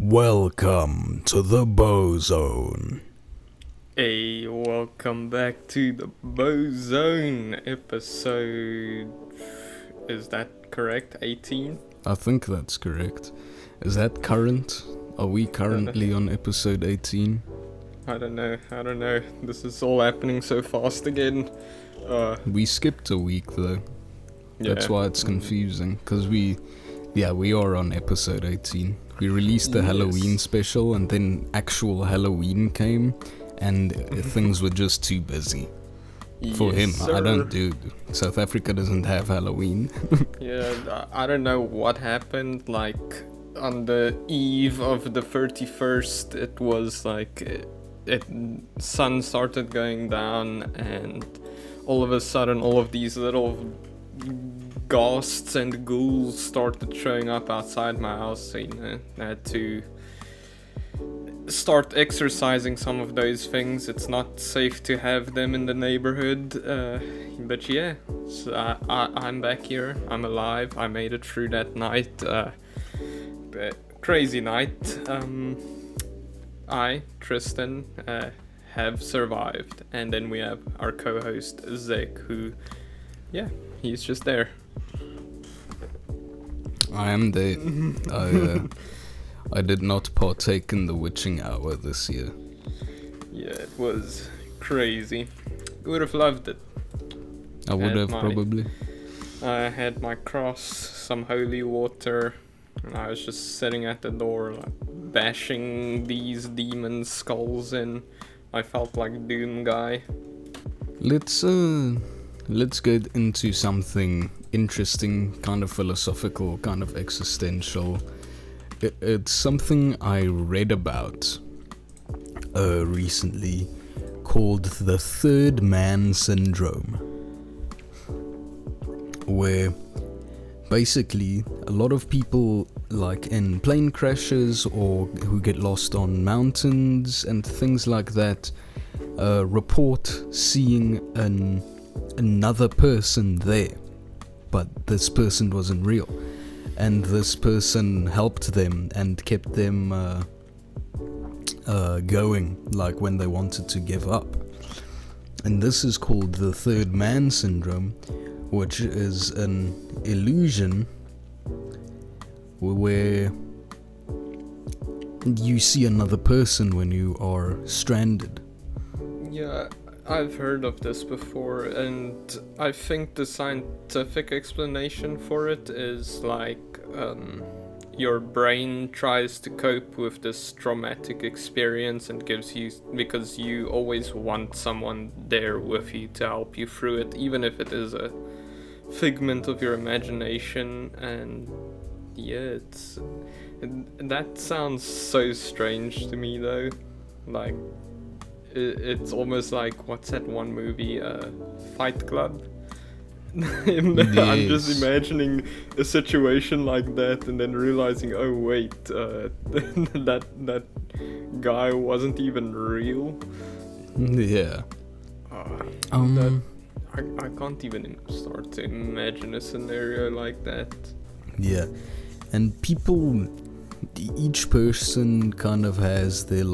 Welcome to the Bozone. Hey, welcome back to the Bozone episode. Is that correct? 18? I think that's correct. Is that current? Are we currently on episode 18? I don't know. This is all happening so fast again. We skipped a week though. Yeah. That's why it's confusing. Because we are on episode 18. We released the Halloween special and then actual Halloween came and things were just too busy. For him, sir. I don't do. South Africa doesn't have Halloween. Yeah, I don't know what happened. Like, on the eve of the 31st, it was like, sun started going down, and all of a sudden, all of these little ghosts and ghouls started showing up outside my house. So, I had to start exercising some of those things. It's not safe to have them in the neighborhood, but yeah, so I'm back here. I'm alive. I made it through that night. Crazy night. I, Tristan, have survived, and then we have our co-host Zek, who, he's just there. I am there. I did not partake in the witching hour this year. Yeah, it was crazy. Would have loved it. I would have probably. I had my cross, some holy water, and I was just sitting at the door, like, bashing these demons' skulls in. I felt like Doom Guy. Let's get into something interesting, kind of philosophical, kind of existential. It's something I read about recently called the third man syndrome, where basically a lot of people, like in plane crashes or who get lost on mountains and things like that, report seeing another person there, but this person wasn't real. And this person helped them and kept them going, like when they wanted to give up. And this is called the third man syndrome, which is an illusion where you see another person when you are stranded. Yeah, I've heard of this before, and I think the scientific explanation for it is like your brain tries to cope with this traumatic experience and gives you, because you always want someone there with you to help you through it, even if it is a figment of your imagination. And yeah, that sounds so strange to me though. Like, it's almost like, what's that one movie, Fight Club? Yes. I'm just imagining a situation like that and then realizing, oh wait, that guy wasn't even real. Yeah. I can't even start to imagine a scenario like that. Yeah, and people, each person kind of has their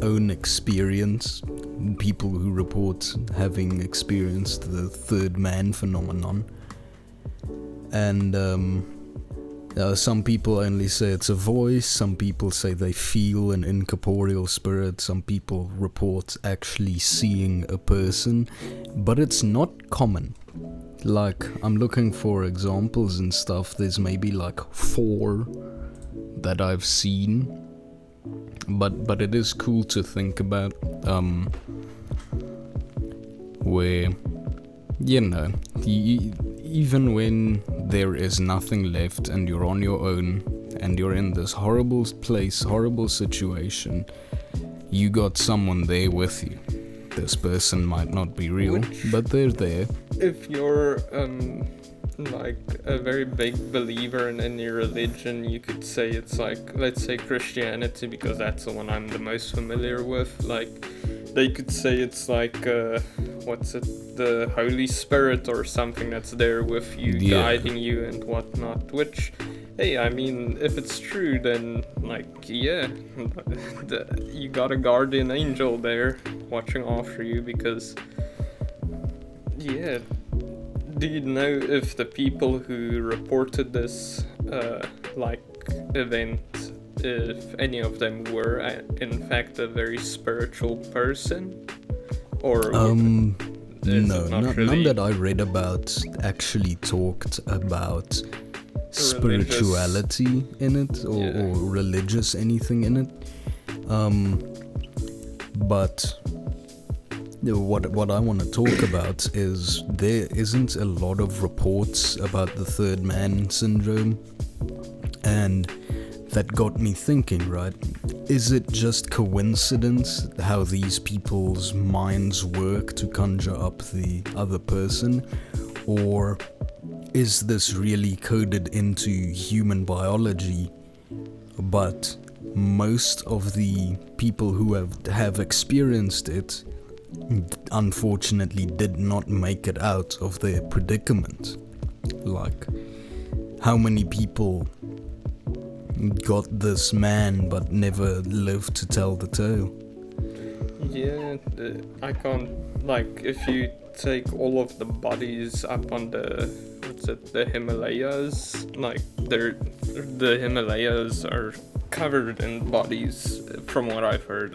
own experience. People who report having experienced the third man phenomenon, and some people only say it's a voice, some people say they feel an incorporeal spirit, some people report actually seeing a person, but it's not common. Like, I'm looking for examples and stuff. There's maybe like 4 that I've seen, but it is cool to think about, where, even when there is nothing left and you're on your own and you're in this horrible place, horrible situation, you got someone there with you. This person might not be real, but they're there. If you're like a very big believer in any religion, you could say it's like, let's say Christianity, because that's the one I'm the most familiar with. Like, they could say it's like the Holy Spirit or something that's there with you, guiding you and whatnot, which hey, I mean, if it's true, then, like, yeah, you got a guardian angel there watching after you, because, yeah, do you know if the people who reported this, like, event, if any of them were, in fact, a very spiritual person? Or No, really none that I read about actually talked about spirituality in it, or religious anything in it. But what I want to talk about is there isn't a lot of reports about the third man syndrome, and that got me thinking, right? Is it just coincidence how these people's minds work to conjure up the other person, or is this really coded into human biology? But most of the people who have experienced it unfortunately did not make it out of their predicament. Like, how many people got this man but never lived to tell the tale? Yeah, I can't, like, if you take all of the bodies up on the Himalayas, like, the Himalayas are covered in bodies, from what I've heard.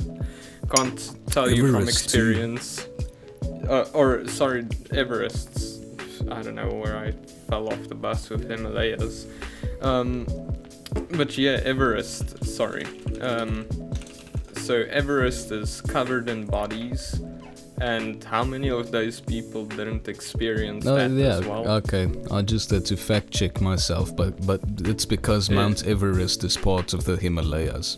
Can't tell you from experience. Everest's. I don't know where I fell off the bus with Himalayas. But yeah, Everest, sorry. So Everest is covered in bodies, and how many of those people didn't experience that as well? Okay, I just had to fact check myself, but it's because Mount Everest is part of the Himalayas.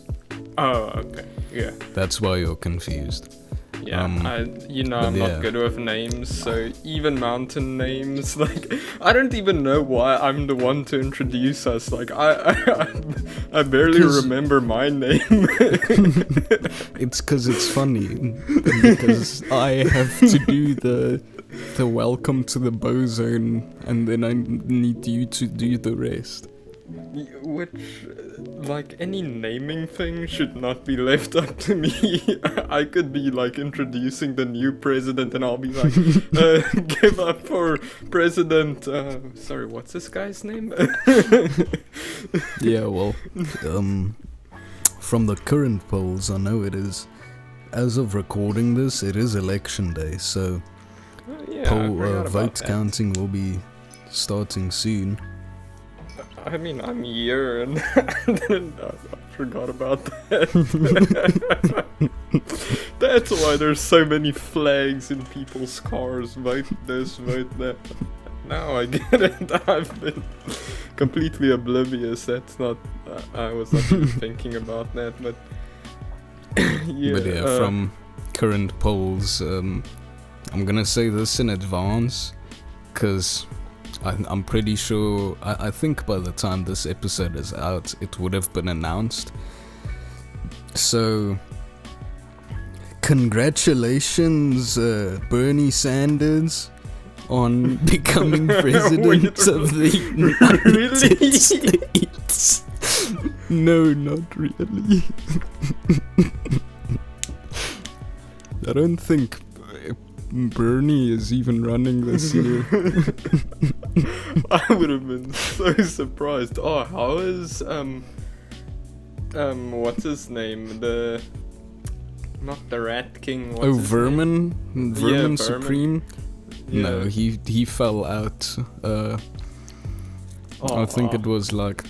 Oh, okay, yeah. That's why you're confused. Yeah, I'm not good with names, so even mountain names, like, I don't even know why I'm the one to introduce us. Like, I barely remember my name. It's because it's funny, because I have to do the welcome to the Bozone, and then I need you to do the rest. Which, like, any naming thing should not be left up to me. I could be, like, introducing the new president, and I'll be like, give up for President, sorry, what's this guy's name? Yeah, well, from the current polls, I know it is, as of recording this, it is election day, so vote counting will be starting soon. I mean, I'm here, and I forgot about that. That's why there's so many flags in people's cars. Vote this, vote that. Now I get it. I've been completely oblivious. That's not. I was not even thinking about that, but yeah. But yeah, from current polls, I'm gonna say this in advance, because I'm pretty sure, I think by the time this episode is out, it would have been announced. So, congratulations, Bernie Sanders, on becoming president of the United States. No, not really. I don't think Bernie is even running this year. I would have been so surprised. Oh, how is what's his name? Not the Rat King. Vermin? Vermin Supreme? Yeah. No, he fell out. I think it was like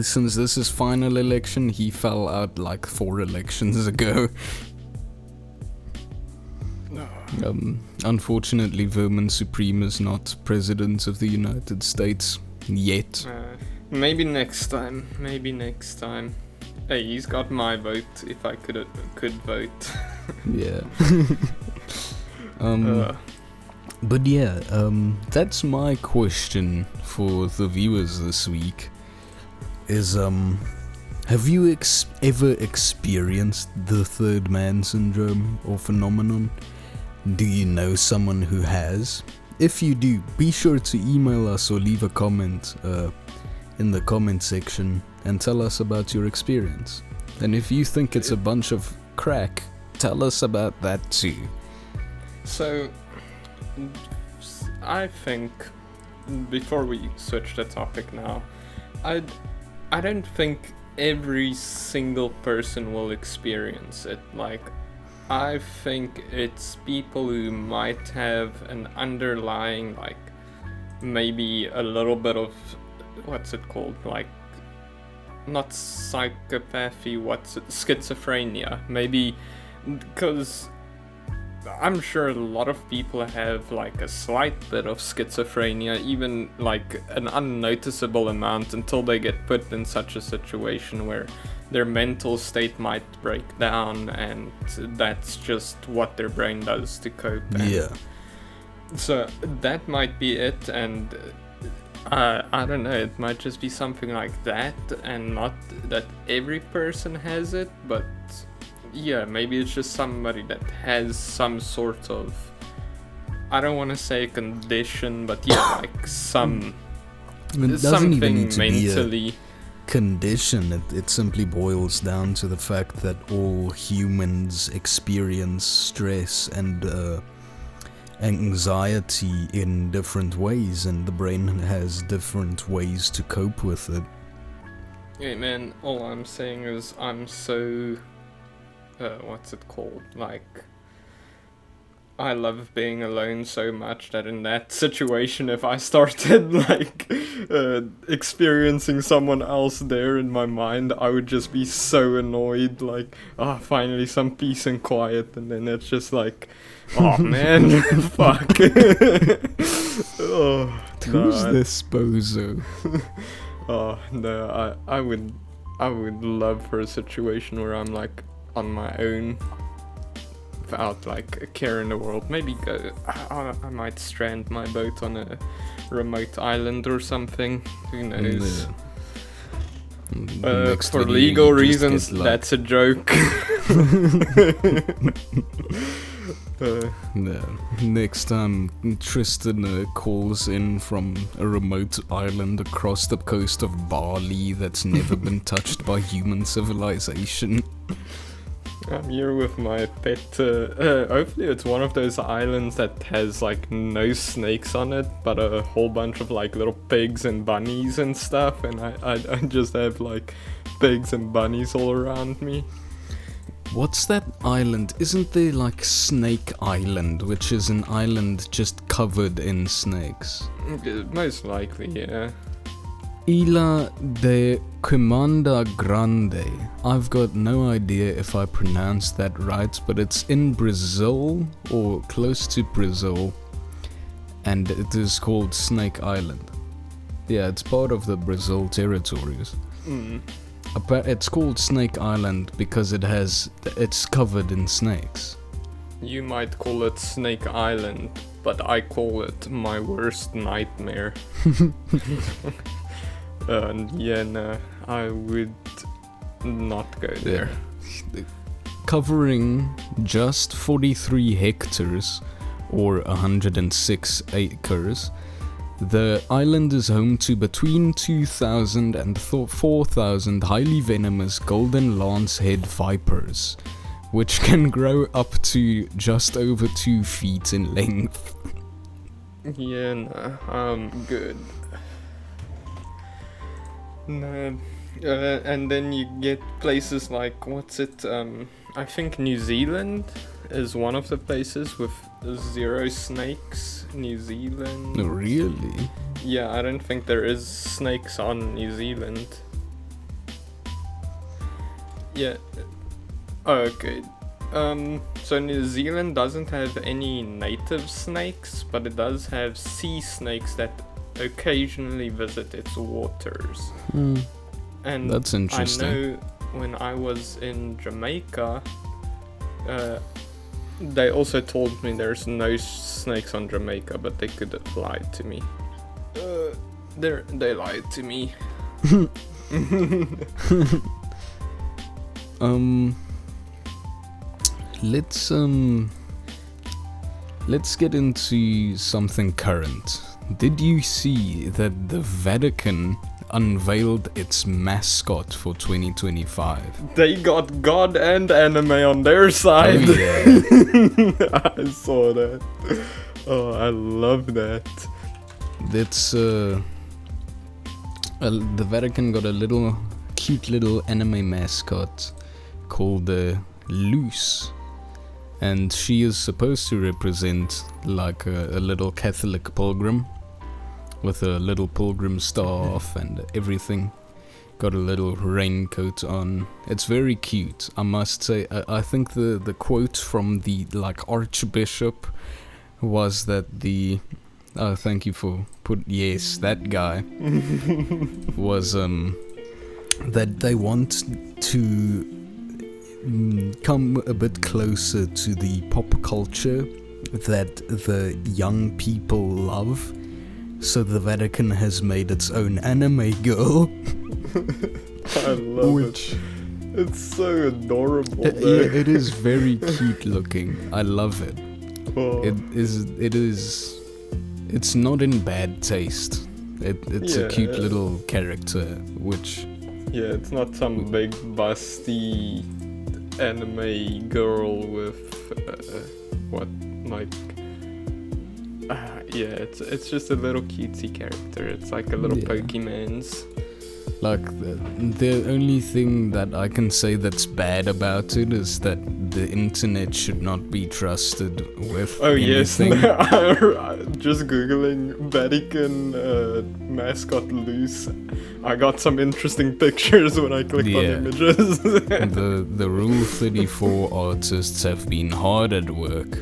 since this is final election, he fell out like 4 elections ago. Unfortunately, Vermin Supreme is not president of the United States yet. Maybe next time. Hey, he's got my vote if I could vote. Yeah. But yeah, that's my question for the viewers this week. Is have you ever experienced the third man syndrome or phenomenon? Do you know someone who has? if you do, be sure to email us or leave a comment in the comment section and tell us about your experience. And if you think it's a bunch of crack, tell us about that too. So, I think, before we switch the topic now, I don't think every single person will experience it. Like, I think it's people who might have an underlying, like, maybe a little bit of, what's it called, like, not psychopathy, schizophrenia, maybe, because I'm sure a lot of people have like a slight bit of schizophrenia, even like an unnoticeable amount, until they get put in such a situation where their mental state might break down, and that's just what their brain does to cope. Yeah. So that might be it, and I don't know, it might just be something like that, and not that every person has it, but yeah, maybe it's just somebody that has some sort of, I don't want to say condition, but yeah, like some something mentally. Condition. It simply boils down to the fact that all humans experience stress and anxiety in different ways, and the brain has different ways to cope with it. Hey man, all I'm saying is I'm so what's it called, like, I love being alone so much that in that situation, if I started like experiencing someone else there in my mind, I would just be so annoyed, like, finally some peace and quiet, and then it's just like, oh man, fuck. Who's this bozo? Oh no, I would love for a situation where I'm like on my own, without like a care in the world. Maybe I might strand my boat on a remote island or something. Who knows? For legal reasons, that's a joke. No. Next time Tristan calls in from a remote island across the coast of Bali that's never been touched by human civilization. I'm here with my pet. Hopefully it's one of those islands that has like no snakes on it, but a whole bunch of like little pigs and bunnies and stuff, and I just have like pigs and bunnies all around me. What's that island? Isn't there like Snake Island, which is an island just covered in snakes? Most likely, yeah. Ilha de Quimanda Grande. I've got no idea if I pronounced that right, but it's in Brazil, or close to Brazil, and it is called Snake Island. Yeah, it's part of the Brazil territories. It's called Snake Island because it's covered in snakes. You might call it Snake Island, but I call it my worst nightmare. Yeah, no, I would not go there. Yeah. Covering just 43 hectares, or 106 acres, the island is home to between 2,000 and 4,000 highly venomous golden lancehead vipers, which can grow up to just over 2 feet in length. Yeah, no, I'm good. No, and then you get places like, what's it, I think New Zealand is one of the places with 0 snakes. New Zealand. Oh, really? Yeah, I don't think there is snakes on New Zealand. Yeah. Okay. So New Zealand doesn't have any native snakes, but it does have sea snakes that occasionally visit its waters. And that's interesting. I know when I was in Jamaica, they also told me there's no snakes on Jamaica, but they could have lied to me. They lied to me. Let's let's get into something current. Did you see that the Vatican unveiled its mascot for 2025? They got God and anime on their side. Oh yeah. I saw that. Oh, I love that. That's the Vatican got a cute little anime mascot called Luce, and she is supposed to represent like a little Catholic pilgrim with a little pilgrim staff and everything. Got a little raincoat on. It's very cute, I must say. I think the quote from the like Archbishop was that the thank you for yes, that guy was that they want to come a bit closer to the pop culture that the young people love. So the Vatican has made its own anime girl. I love it. It's so adorable. Yeah, it is very cute looking. I love it. Oh. It's not in bad taste. It's a cute Yeah. little character, which... Yeah, it's not some big busty anime girl with it's just a little cutesy character. It's like a little Pokemon's. Like, the only thing that I can say that's bad about it is that the internet should not be trusted with anything. Yes. Just googling Vatican mascot Luce. I got some interesting pictures when I clicked on images. The Rule 34 artists have been hard at work,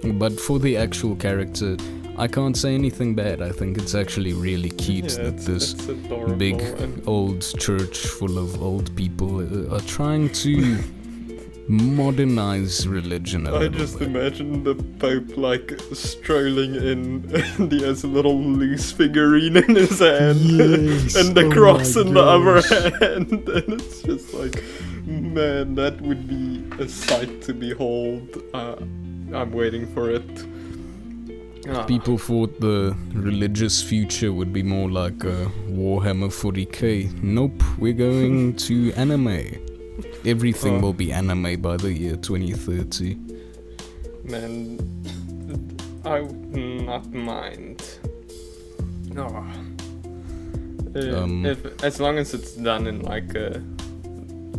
but for the actual character, I can't say anything bad. I think it's actually really cute that this big old church full of old people are trying to modernize religion a little bit. I just imagine the Pope like strolling in and he has a little loose figurine in his hand and the cross in the other hand, and it's just like, man, that would be a sight to behold. I'm waiting for it. People thought the religious future would be more like Warhammer 40k. Nope, we're going to anime. Everything will be anime by the year 2030. Man, I would not mind. As long as it's done in like a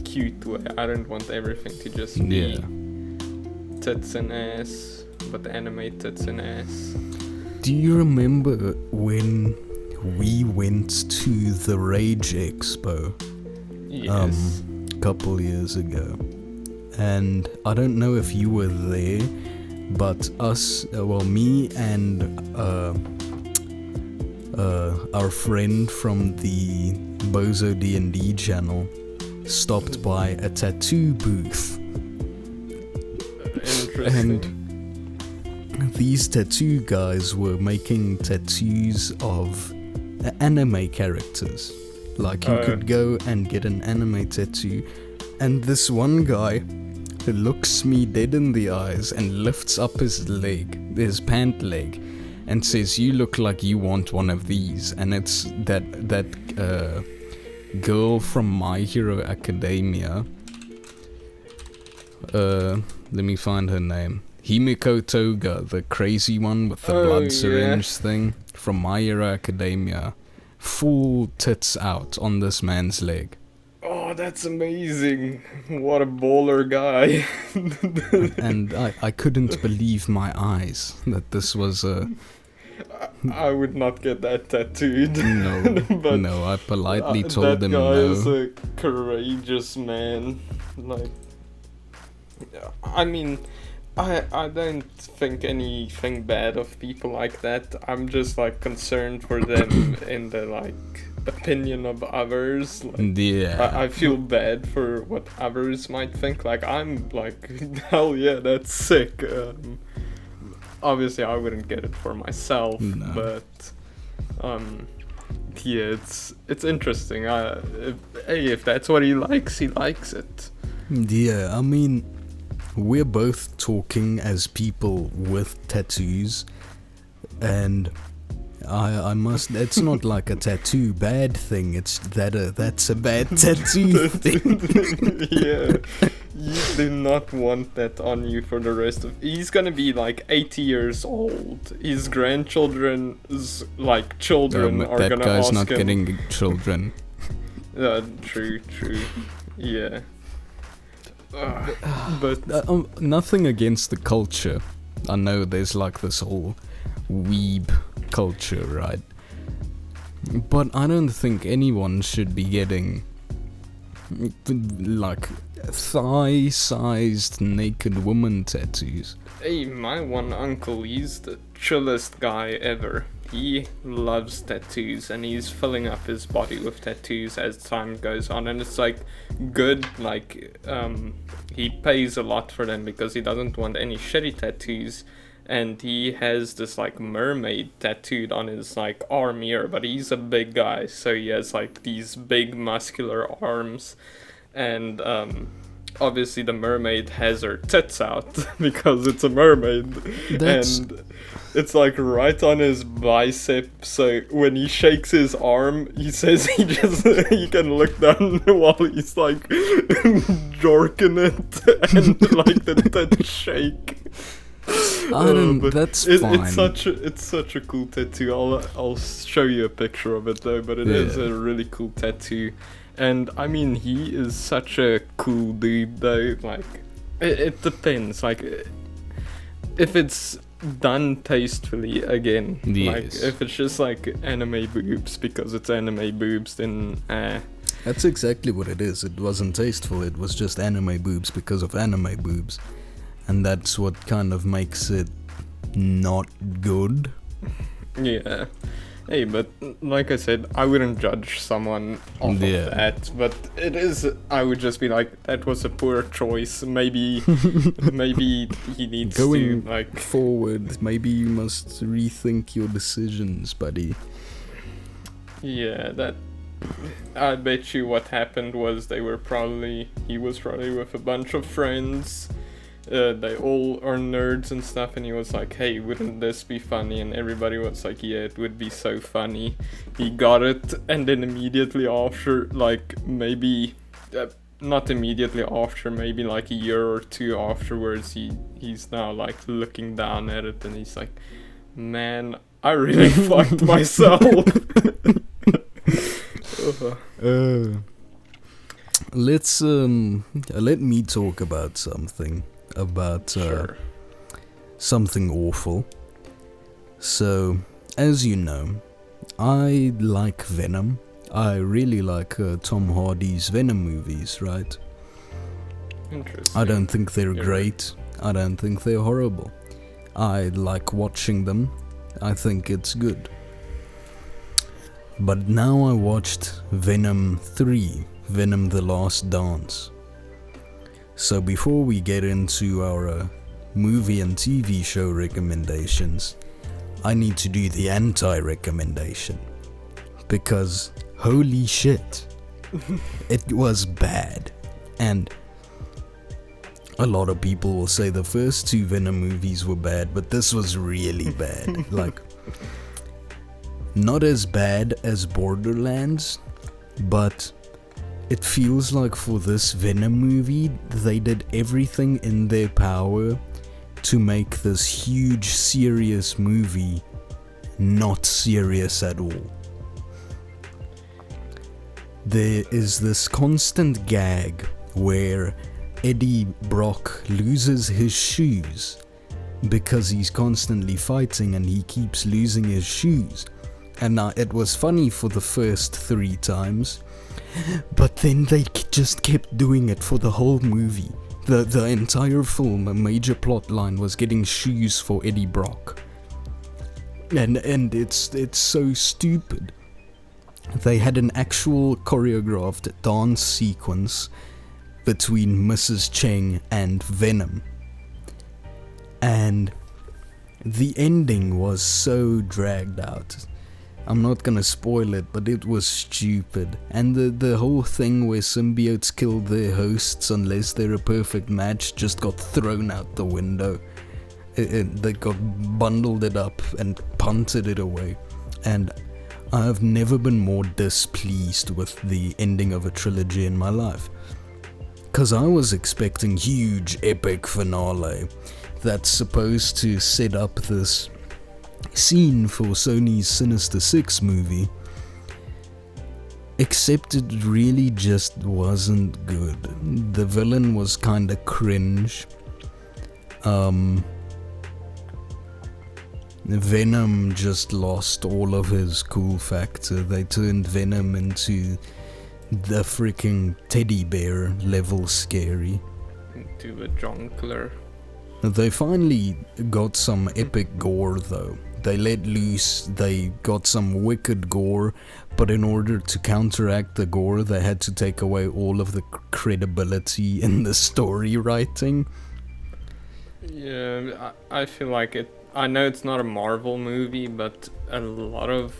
cute way. I don't want everything to just be tits and ass. But anime tits and ass. Do you remember when we went to the Rage Expo? Yes. A couple years ago. And I don't know if you were there, but me and our friend from the Bozone D&D channel stopped by a tattoo booth. Interesting. And these tattoo guys were making tattoos of anime characters. Like, you could go and get an anime tattoo, and this one guy looks me dead in the eyes and lifts up his pant leg, and says, "You look like you want one of these." And it's that girl from My Hero Academia. Let me find her name. Himiko Toga, the crazy one with the blood syringe thing from My Hero Academia. Full tits out on this man's leg. Oh, that's amazing. What a baller guy. And I couldn't believe my eyes that this was a... I would not get that tattooed. No, I politely told them no. That guy is a courageous man. Like, I mean... I don't think anything bad of people like that. I'm just like concerned for them in the like opinion of others. Like, I feel bad for what others might think. Like, I'm like, hell yeah, that's sick. Obviously I wouldn't get it for myself, but yeah, it's interesting. If that's what he likes it. Yeah, I mean, we're both talking as people with tattoos, and I must. It's not like a tattoo bad thing. It's that's a bad tattoo thing. Yeah, you do not want that on you for the rest of. He's gonna be like 80 years old. His grandchildren's like children are that gonna guy's ask not him. getting children. True. Yeah. But Nothing against the culture. I know there's like this whole weeb culture, right? But I don't think anyone should be getting like thigh-sized naked woman tattoos. hey, my one uncle, he's the chillest guy ever. He loves tattoos and he's filling up his body with tattoos as time goes on, and it's like good. Like he pays a lot for them because he doesn't want any shitty tattoos. And he has this like mermaid tattooed on his like arm here, but he's a big guy, so he has like these big muscular arms, and obviously the mermaid has her tits out because it's a mermaid. And it's like right on his bicep, so when he shakes his arm, he says he can look down while he's like jorking it and like the tits shake. That's fine. It's such a cool tattoo. I'll show you a picture of it though, but it is a really cool tattoo. And I mean, he is such a cool dude though. Like it depends. Like if it's done tastefully, again. Yes. Like if it's just like anime boobs because it's anime boobs, then That's exactly what it is. It wasn't tasteful. It was just anime boobs because of anime boobs. And that's what kind of makes it not good. Yeah. Hey, but like I said, I wouldn't judge someone off of that. But it is, I would just be like, that was a poor choice. Maybe he needs Going to, like... forward, maybe you must rethink your decisions, buddy. Yeah, that... I bet you what happened was he was probably with a bunch of friends. They all are nerds and stuff, and he was like, hey, wouldn't this be funny? And everybody was like, yeah, it would be so funny. He got it, and then immediately after, like, maybe not immediately after, maybe like a year or two afterwards, he's now like looking down at it, and he's like, man, I really fucked myself. Let me talk about something. Sure. Something awful. So, as you know, I like Venom. I really like Tom Hardy's Venom movies, right? Interesting. I don't think they're great. I don't think they're horrible. I like watching them. I think it's good. But now I watched Venom 3, Venom The Last Dance. So before we get into our movie and TV show recommendations, I need to do the anti-recommendation. Because holy shit, it was bad. And a lot of people will say the first two Venom movies were bad, but this was really bad. Like, not as bad as Borderlands, but it feels like for this Venom movie, they did everything in their power to make this huge, serious movie not serious at all. There is this constant gag where Eddie Brock loses his shoes because he's constantly fighting and he keeps losing his shoes. And it was funny for the first 3 times, but then they just kept doing it for the whole movie. The entire film, a major plot line was getting shoes for Eddie Brock. And it's so stupid. They had an actual choreographed dance sequence between Mrs. Cheng and Venom. And the ending was so dragged out. I'm not gonna spoil it, but it was stupid. And the whole thing where symbiotes kill their hosts unless they're a perfect match just got thrown out the window. They got bundled it up and punted it away. And I have never been more displeased with the ending of a trilogy in my life. Cause I was expecting huge epic finale that's supposed to set up this scene for Sony's Sinister Six movie, except it really just wasn't good. The villain was kinda cringe. Venom just lost all of his cool factor. They turned Venom into the freaking teddy bear level scary. Into a jongleur. They finally got some epic gore though. They let loose, they got some wicked gore, but in order to counteract the gore, they had to take away all of the credibility in the story writing. Yeah, I feel like it. I know it's not a Marvel movie, but a lot of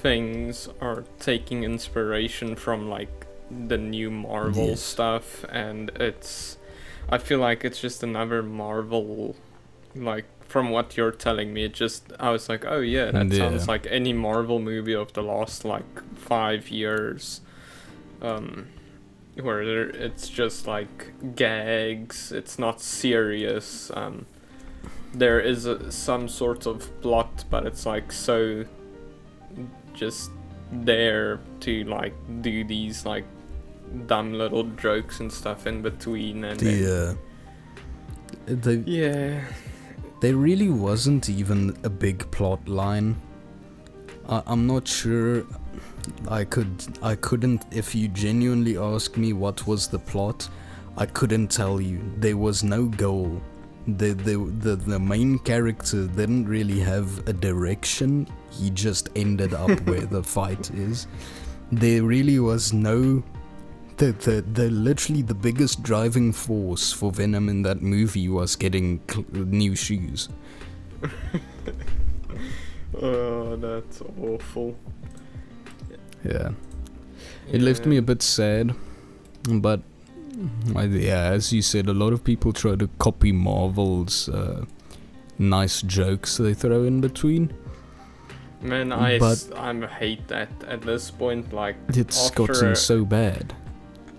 things are taking inspiration from like the new Marvel stuff, and I feel like it's just another Marvel, like from what you're telling me, I was like, oh yeah, that sounds like any Marvel movie of the last like 5 years, where it's just like gags, it's not serious, there is some sort of plot, but it's like so just there to like do these like dumb little jokes and stuff in between, and there really wasn't even a big plot line. I'm not sure. I couldn't. If you genuinely ask me what was the plot, I couldn't tell you. There was no goal. The main character didn't really have a direction. He just ended up where the fight is. There really was no. Literally the biggest driving force for Venom in that movie was getting new shoes. Oh, that's awful. Yeah. It left me a bit sad, but as you said, a lot of people try to copy Marvel's nice jokes they throw in between. Man, I hate that at this point. Like, it's gotten so bad.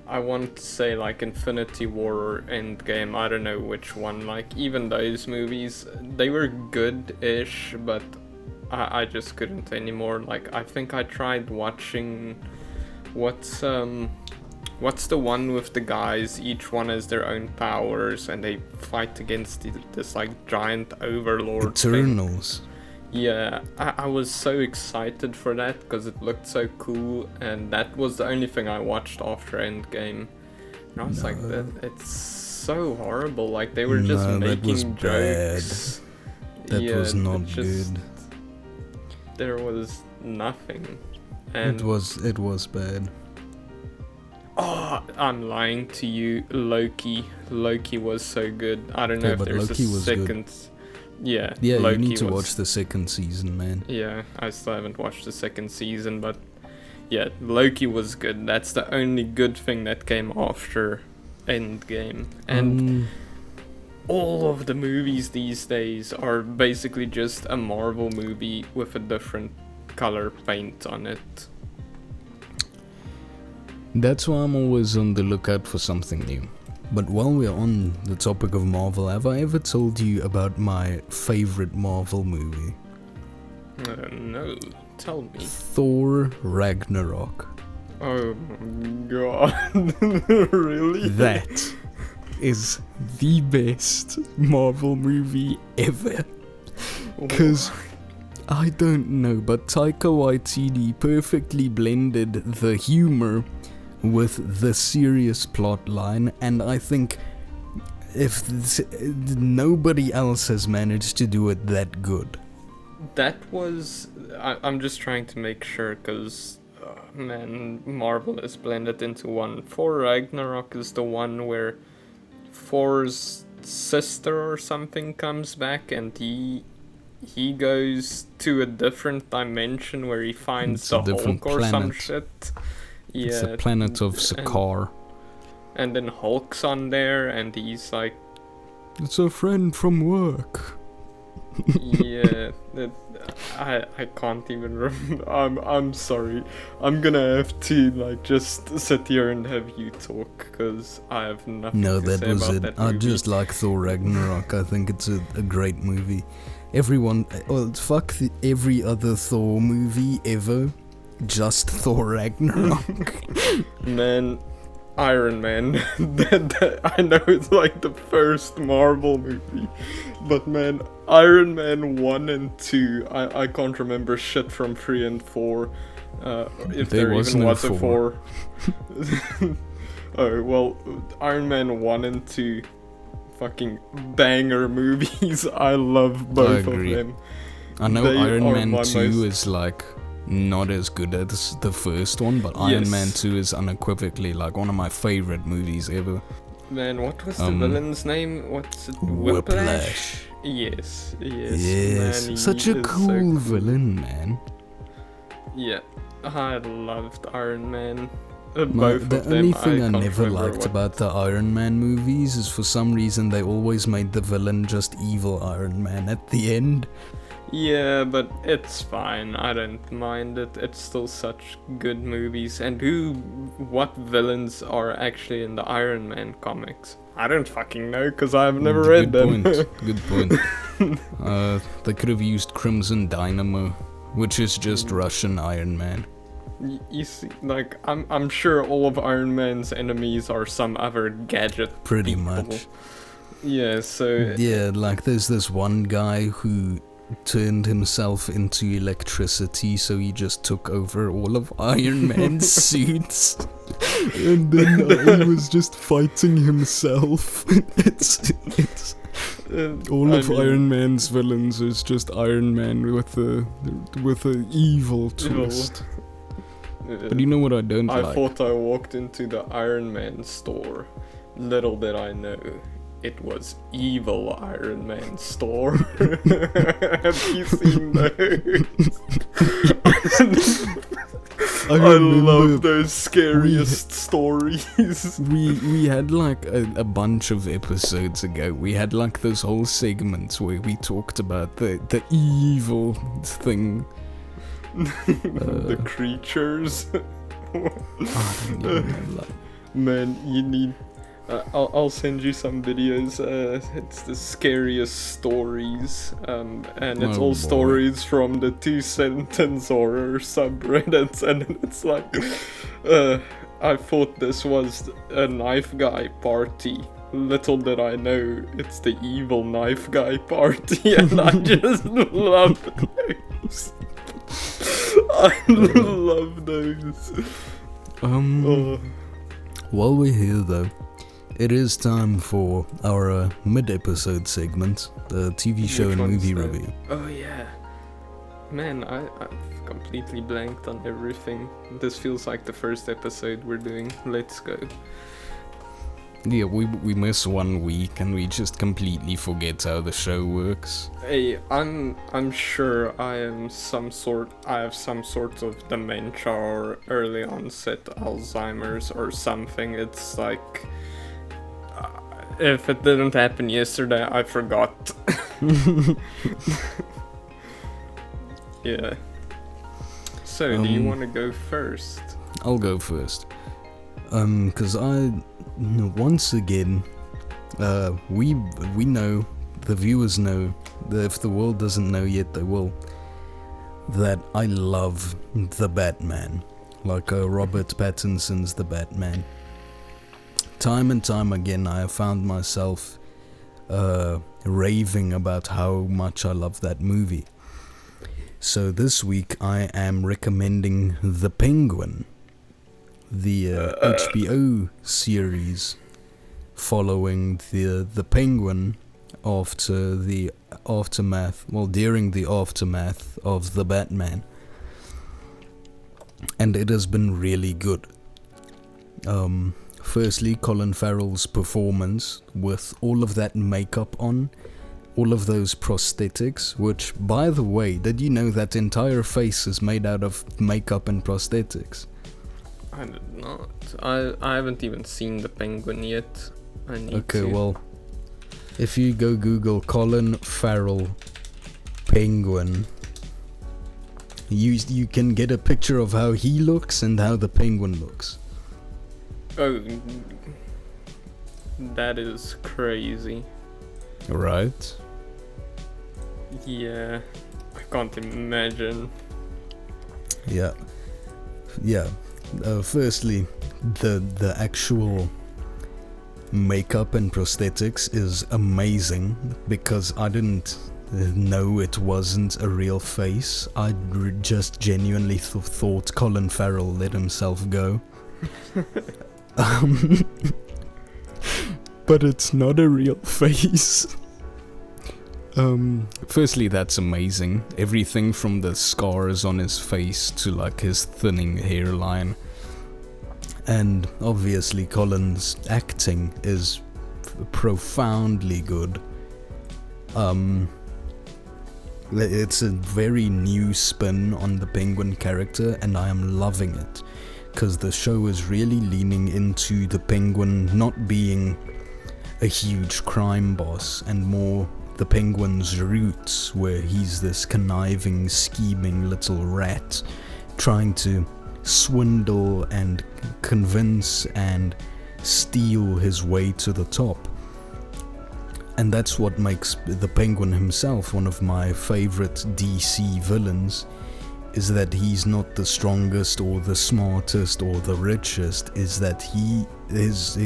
I want to say like Infinity War or Endgame, I don't know which one. Like, even those movies, they were good-ish, but I just couldn't anymore. Like, I think I tried watching what's the one with the guys, each one has their own powers and they fight against this like giant overlord Eternals thing. Yeah, I was so excited for that because it looked so cool, and that was the only thing I watched after Endgame. And I was like, it's so horrible. Like, they were just making jokes. That was not good. There was nothing. And it was bad. Oh, I'm lying to you. Loki was so good. I don't know if there's Loki a second. Good. Yeah, Loki you need to watch the second season, man. Yeah, I still haven't watched the second season, but yeah, Loki was good. That's the only good thing that came after Endgame. And all of the movies these days are basically just a Marvel movie with a different color paint on it. That's why I'm always on the lookout for something new. But while we're on the topic of Marvel, have I ever told you about my favorite Marvel movie? No, tell me. Thor Ragnarok. Oh my god, really? That is the best Marvel movie ever. Because, I don't know, but Taika Waititi perfectly blended the humor with the serious plot line, and I think nobody else has managed to do it that good. That was... I'm just trying to make sure, because, man, Marvel is blended into one. Thor Ragnarok is the one where Thor's sister or something comes back, and he he goes to a different dimension where he finds It's the a different Hulk or some planet. shit. It's the Yeah, planet of and, Sakaar. and then Hulk's on there, and he's like, It's a friend from work. yeah, I can't even remember. I'm sorry. I'm gonna have to like just sit here and have you talk because I have nothing No, to that say was about it. that I movie. just like Thor Ragnarok. I think it's a great movie. Everyone, well, fuck every other Thor movie ever. Just Thor Ragnarok. Man, Iron Man. I know it's like the first Marvel movie, but man, Iron Man 1 and 2, I can't remember shit from 3 and 4. If there even no was a 4. 4. Oh, well, Iron Man 1 and 2, fucking banger movies. I love both of agree. them. I know They Iron are Man my 2 most- is like not as good as the first one, but Yes. Iron Man 2 is unequivocally like one of my favorite movies ever. Man, what was the villain's name? What's it? Whiplash. Yes. Yes, Man, such he a is cool so cool. villain, man. Yeah, I loved Iron Man. No, Both the of them. only thing I can't never remember liked what- about the Iron Man movies is for some reason they always made the villain just evil Iron Man at the end. Yeah, but it's fine. I don't mind it. It's still such good movies. And what villains are actually in the Iron Man comics? I don't fucking know, because I've never read them. Good point. They could have used Crimson Dynamo, which is just Russian Iron Man. You see, like, I'm sure all of Iron Man's enemies are some other gadget Pretty people. much. Yeah, so... Yeah, like there's this one guy who turned himself into electricity, so he just took over all of Iron Man's suits. And then he was just fighting himself. It's all of Iron Man's villains is just Iron Man with a evil twist. But you know what I don't I like? thought I walked into the Iron Man store. Little did I know, it was evil Iron Man store. Have you seen those? I love those scariest stories. We had like a bunch of episodes ago, we had like this whole segment where we talked about the evil thing. The creatures. I don't even know, like, Man, you need... I'll send you some videos. It's the scariest stories, and it's Oh, all boy. stories from the 2-sentence horror subreddits, and it's like, I thought this was a knife guy party. Little did I know it's the evil knife guy party, and I just love those. I love those. Oh. While we're here though, it is time for our mid-episode segment, the TV show Which and one's movie that? review. Oh yeah. Man, I've completely blanked on everything. This feels like the first episode we're doing. Let's go. Yeah, we miss 1 week and we just completely forget how the show works. Hey, I'm sure I have some sort of dementia or early onset Alzheimer's or something. It's like if it didn't happen yesterday, I forgot. Yeah. So, do you want to go first? I'll go first. Cause once again, we know, the viewers know, that if the world doesn't know yet, they will, that I love the Batman. Like Robert Pattinson's The Batman. Time and time again, I have found myself raving about how much I love that movie. So this week I am recommending The Penguin, the HBO series following the Penguin after the aftermath, during the aftermath of the Batman. And it has been really good. Firstly, Colin Farrell's performance with all of that makeup on all of those prosthetics, which, by the way, did you know that entire face is made out of makeup and prosthetics? I did not. I haven't even seen the penguin yet. I need Okay, to. well, if you go Google Colin Farrell penguin, you can get a picture of how he looks and how the penguin looks. Oh, that is crazy. Right? Yeah, I can't imagine. Yeah. Firstly, the actual makeup and prosthetics is amazing, because I didn't know it wasn't a real face. I just genuinely thought Colin Farrell let himself go. But it's not a real face. Firstly, that's amazing. Everything from the scars on his face to like his thinning hairline. And obviously Colin's acting is profoundly good. It's a very new spin on the penguin character, and I am loving it, because the show is really leaning into the penguin not being a huge crime boss, and more the penguin's roots, where he's this conniving, scheming little rat trying to swindle and convince and steal his way to the top. And that's what makes the Penguin himself one of my favorite DC villains, is that he's not the strongest or the smartest or the richest, is that his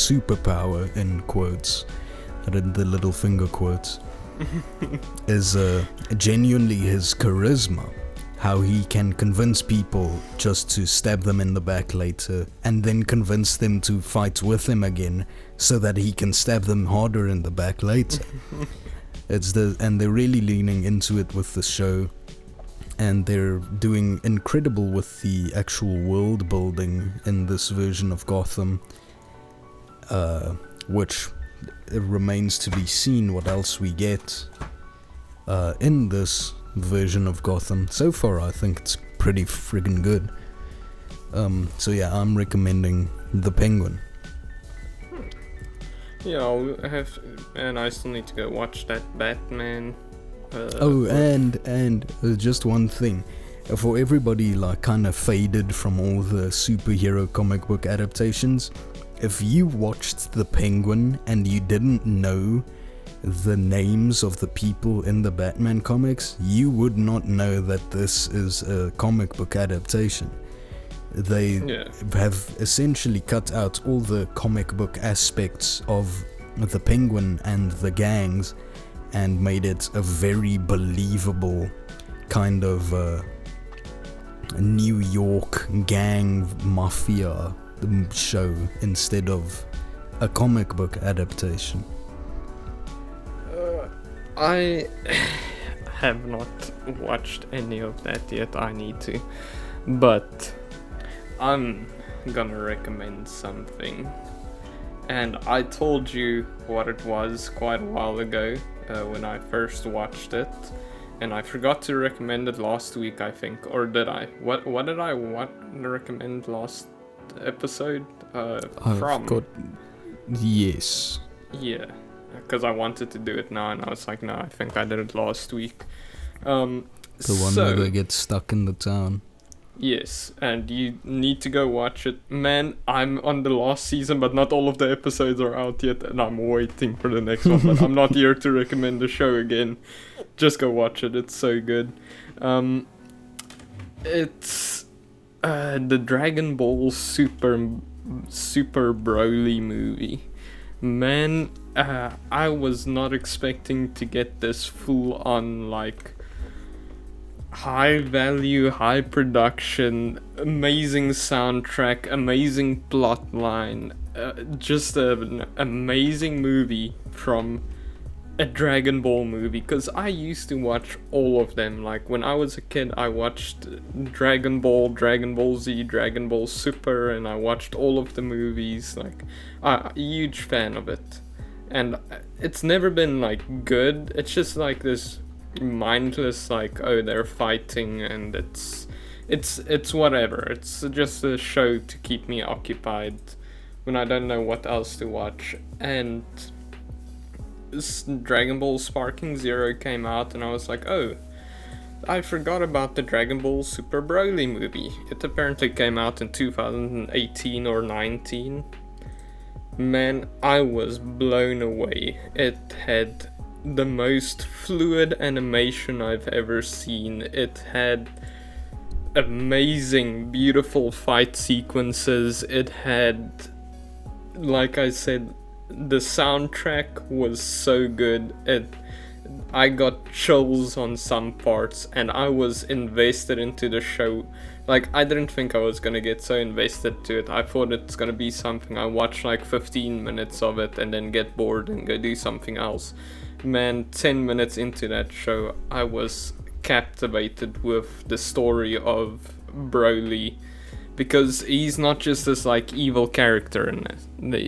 superpower, in quotes, I did the little finger quotes, is genuinely his charisma. How he can convince people just to stab them in the back later, and then convince them to fight with him again, so that he can stab them harder in the back later. And they're really leaning into it with the show, and they're doing incredible with the actual world building in this version of Gotham, which it remains to be seen what else we get in this version of Gotham. So far I think it's pretty friggin' good. So yeah, I'm recommending The Penguin. Yeah, and I still need to go watch that Batman. And just one thing. For everybody like kind of faded from all the superhero comic book adaptations, if you watched The Penguin and you didn't know the names of the people in the Batman comics, you would not know that this is a comic book adaptation. They have essentially cut out all the comic book aspects of the Penguin and the gangs and made it a very believable kind of New York gang mafia show instead of a comic book adaptation. I have not watched any of that yet. I need to, but I'm gonna recommend something. And I told you what it was quite a while ago when I first watched it, and I forgot to recommend it last week, I think, or did I? What did I recommend last episode? Yes. Yeah. Because I wanted to do it now, and I was like, no, I think I did it last week. The one where they get stuck in the town. Yes, and you need to go watch it. Man, I'm on the last season, but not all of the episodes are out yet, and I'm waiting for the next one. But I'm not here to recommend the show again. Just go watch it, it's so good. It's the Dragon Ball Super Broly movie. Man, I was not expecting to get this full on, like, high value, high production, amazing soundtrack, amazing plot line, just an amazing movie from a Dragon Ball movie, because I used to watch all of them. Like, when I was a kid, I watched Dragon Ball, Dragon Ball Z, Dragon Ball Super, and I watched all of the movies. Like, a huge fan of it. and it's never been like good. It's just like this mindless, like, oh, they're fighting, and it's whatever. It's just a show to keep me occupied when I don't know what else to watch. And Dragon Ball Sparking Zero came out, and I was like, oh, I forgot about the Dragon Ball Super Broly movie. It apparently came out in 2018 or 19. Man, I was blown away. It had the most fluid animation I've ever seen. It had amazing, beautiful fight sequences. It had, like I said, the soundtrack was so good. I got chills on some parts, and I was invested into the show. Like, I didn't think I was gonna get so invested to it. I thought it's gonna be something I watch like 15 minutes of it and then get bored and go do something else. Man, 10 minutes into that show, I was captivated with the story of Broly, because he's not just this like evil character in it.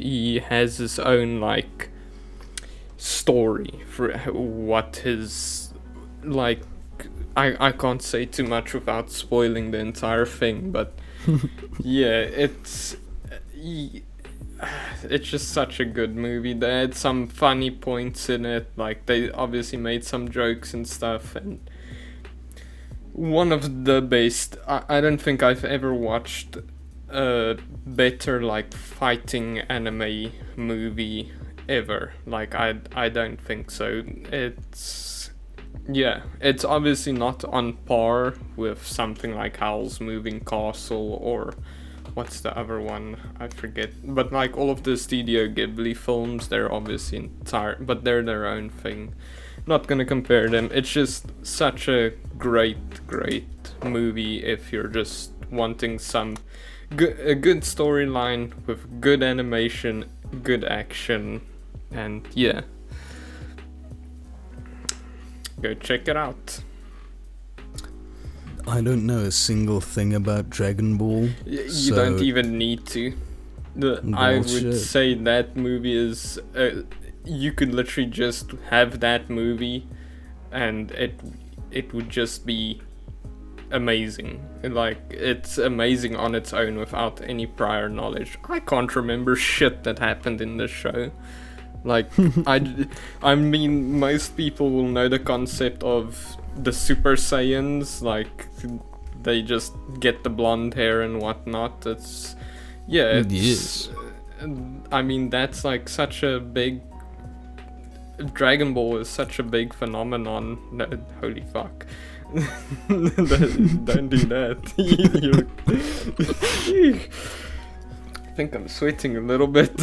He has his own like story for what his, like, I can't say too much without spoiling the entire thing, but yeah, it's just such a good movie. They had some funny points in it, like they obviously made some jokes and stuff, and one of the best. I don't think I've ever watched a better like fighting anime movie ever. Like I don't think so. It's obviously not on par with something like Howl's Moving Castle, or what's the other one? I forget. But like all of the Studio Ghibli films, they're obviously but they're their own thing. Not gonna compare them. It's just such a great movie if you're just wanting a good storyline with good animation, good action, and yeah. Go check it out. I don't know a single thing about Dragon Ball. You don't even need to. I would say that movie is... you could literally just have that movie and it would just be amazing. Like, it's amazing on its own without any prior knowledge. I can't remember shit that happened in the show. Like, I mean, most people will know the concept of the Super Saiyans, like, they just get the blonde hair and whatnot. I mean, that's like such a big... Dragon Ball is such a big phenomenon. Holy fuck. Don't do that. I think I'm sweating a little bit.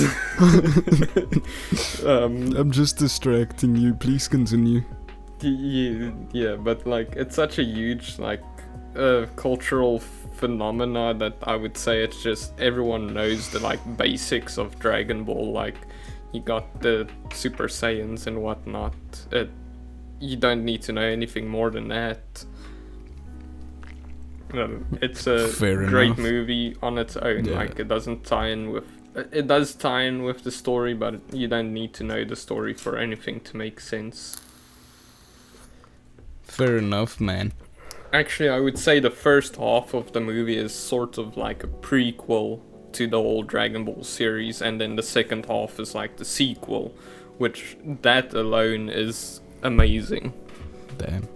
I'm just distracting you. Please continue. Yeah, but like, it's such a huge like cultural phenomena that I would say it's just everyone knows the like basics of Dragon Ball. Like, you got the Super Saiyans and whatnot. You don't need to know anything more than that. It's a great movie on its own. Yeah. Like, it doesn't tie in with... It does tie in with the story, but you don't need to know the story for anything to make sense. Fair enough, man. Actually, I would say the first half of the movie is sort of like a prequel to the whole Dragon Ball series, and then the second half is like the sequel, which that alone is amazing. Damn.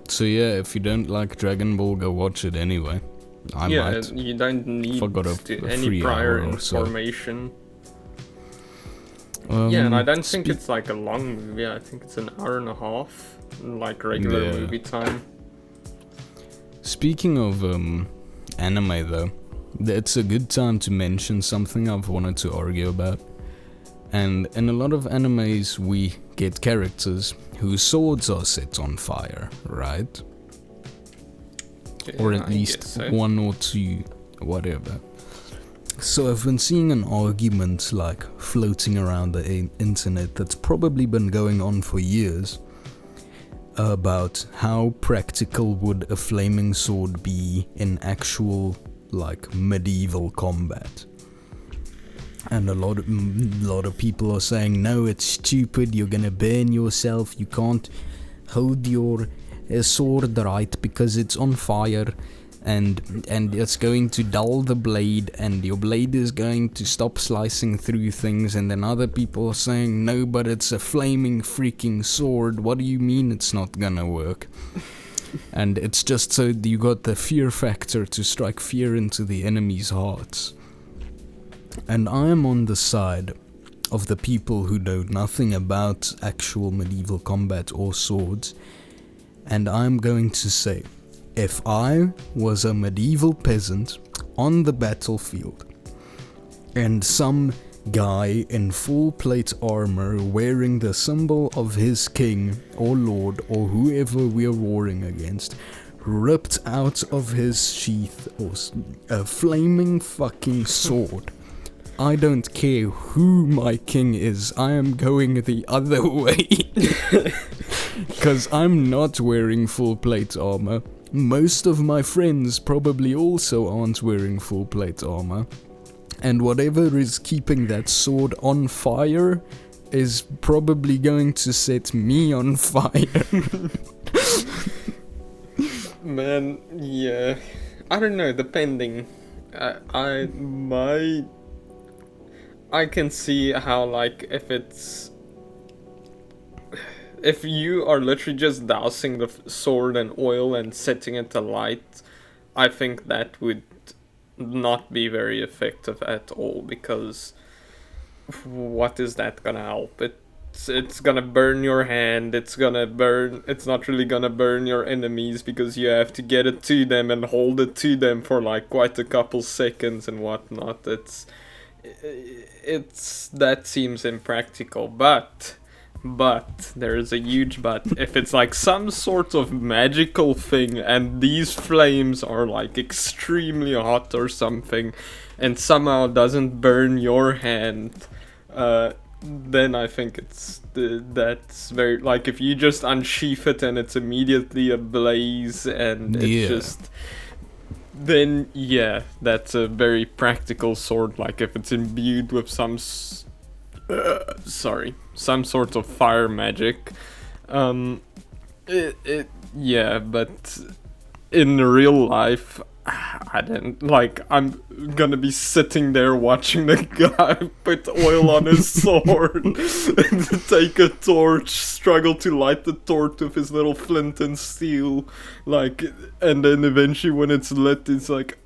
So yeah, if you don't like Dragon Ball, go watch it anyway. Might. You don't need any prior information. And I don't think it's like a long movie. I think it's an hour and a half, like regular movie time. Speaking of anime though, it's a good time to mention something I've wanted to argue about. And in a lot of animes we get characters whose swords are set on fire, right? Yeah, or at least one or two, whatever. So I've been seeing an argument like floating around the internet that's probably been going on for years about how practical would a flaming sword be in actual like medieval combat. And a lot of people are saying, no, it's stupid, you're gonna burn yourself, you can't hold your sword right because it's on fire, and it's going to dull the blade, and your blade is going to stop slicing through things. And then other people are saying, no, but it's a flaming freaking sword, what do you mean it's not gonna work? And it's just so you got the fear factor to strike fear into the enemy's hearts. And I am on the side of the people who know nothing about actual medieval combat or swords, and I'm going to say, if I was a medieval peasant on the battlefield, and some guy in full plate armor wearing the symbol of his king or lord or whoever we're warring against ripped out of his sheath a flaming fucking sword, I don't care who my king is, I am going the other way. Because I'm not wearing full plate armor. Most of my friends probably also aren't wearing full plate armor. And whatever is keeping that sword on fire is probably going to set me on fire. Man, yeah. I don't know, depending. I can see how, like, if you are literally just dousing the sword in oil and setting it alight, I think that would not be very effective at all, because what is that gonna help? It's gonna burn your hand, it's not really gonna burn your enemies, because you have to get it to them and hold it to them for like quite a couple seconds and whatnot. That seems impractical, but there is a huge but. If it's like some sort of magical thing and these flames are like extremely hot or something and somehow doesn't burn your hand, then I think that's very, like, if you just unsheath it and it's immediately ablaze and it's just, then yeah, that's a very practical sword. Like if it's imbued with some sort of fire magic, yeah, but in real life, I don't, like, I'm gonna be sitting there watching the guy put oil on his sword and take a torch, struggle to light the torch with his little flint and steel, like, and then eventually when it's lit, it's like,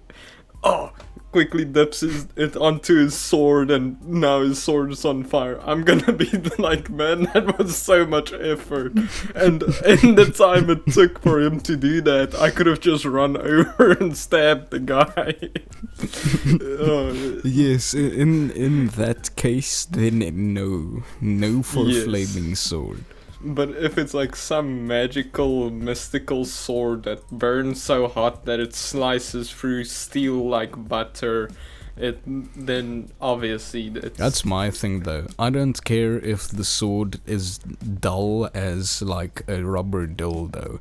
oh, quickly dips it onto his sword, and now his sword is on fire. I'm gonna be like, man, that was so much effort. And in the time it took for him to do that, I could have just run over and stabbed the guy. Yes, in that case, then no for flaming sword. But if it's like some magical, mystical sword that burns so hot that it slices through steel like butter, then obviously that's my thing though. I don't care if the sword is dull as like a rubber dildo.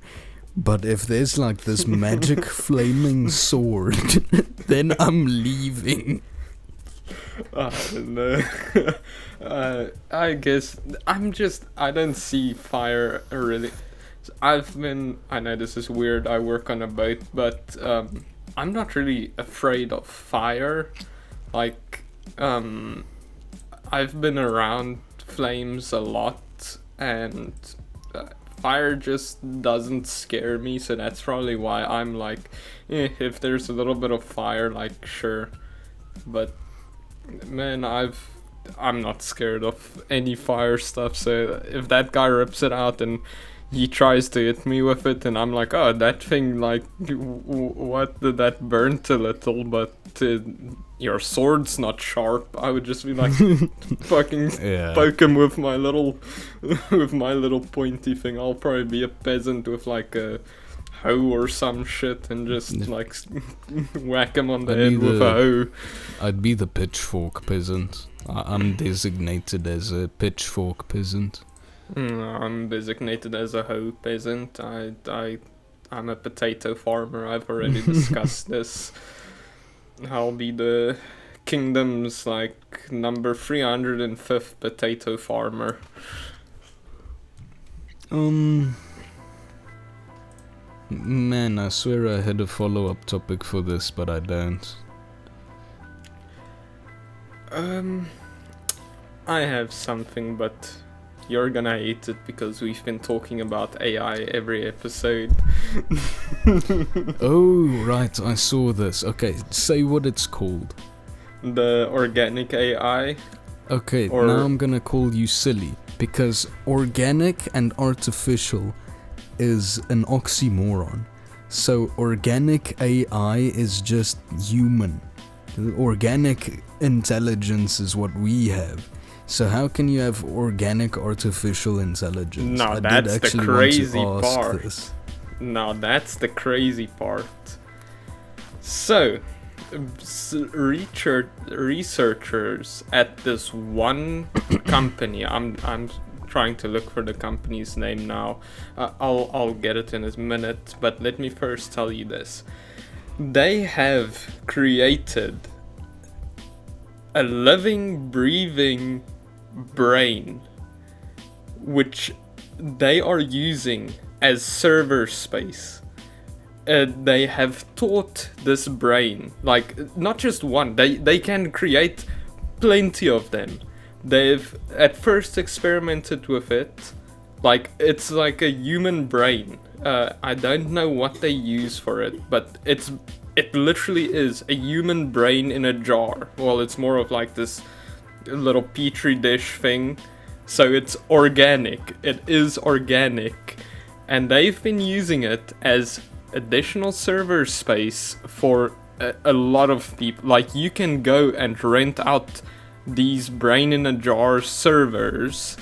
But if there's like this magic flaming sword, then I'm leaving. I don't know. I guess I don't see fire really. I know this is weird, I work on a boat, but I'm not really afraid of fire. Like, I've been around flames a lot, and fire just doesn't scare me, so that's probably why I'm like, if there's a little bit of fire, like, sure. But man, I'm not scared of any fire stuff, so if that guy rips it out and he tries to hit me with it and I'm like, oh, that thing, like, what did that burn a little, but your sword's not sharp, I would just be like, fucking poke him with my little pointy thing. I'll probably be a peasant with like a hoe or some shit and just like whack him on the head with a hoe. I'd be the pitchfork peasant. I'm designated as a pitchfork peasant. I'm designated as a hoe peasant. I'm a potato farmer. I've already discussed this. I'll be the Kingdom's like number 305th potato farmer. Man, I swear I had a follow-up topic for this, but I don't. I have something, but you're gonna hate it because we've been talking about AI every episode. Oh, right, I saw this. Okay, say what it's called. The organic AI. Okay, now I'm gonna call you silly, because organic and artificial is an oxymoron. So organic AI is just human. Organic intelligence is what we have. So how can you have organic artificial intelligence? No, that's the crazy part. No, that's the crazy part. So, researchers at this one company, I'm trying to look for the company's name now. I'll get it in a minute, but let me first tell you this. They have created a living, breathing brain, which they are using as server space. They have taught this brain, like, not just one, they can create plenty of them. They've at first experimented with it, like, it's like a human brain. I don't know what they use for it, but it literally is a human brain in a jar. Well, it's more of like this little petri dish thing. So it's organic. It is organic. And they've been using it as additional server space for a lot of people. Like, you can go and rent out these brain in a jar servers,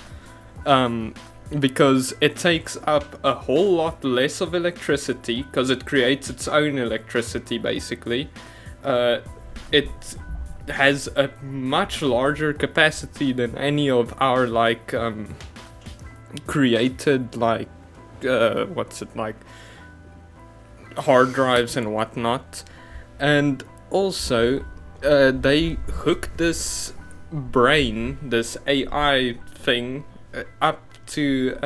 because it takes up a whole lot less of electricity, because it creates its own electricity, basically. It has a much larger capacity than any of our, like, created, like, hard drives and whatnot. And also, they hooked this brain, this AI thing, up to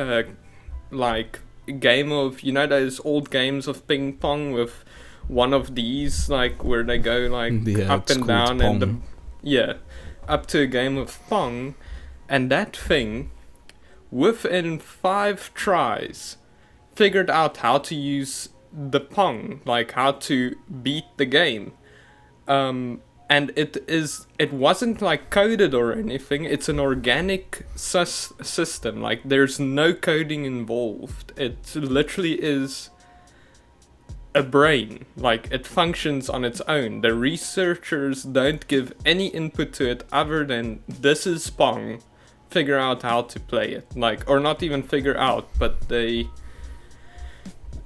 like a game of, you know, those old games of ping pong with one of these, like, where they go like up and down, and up to a game of pong. And that thing, within 5 tries, figured out how to use the pong, like how to beat the game. And it wasn't like coded or anything. It's an organic system. Like, there's no coding involved. It literally is a brain. Like, it functions on its own. The researchers don't give any input to it other than, this is Pong, figure out how to play it. Like, or not even figure out, but they...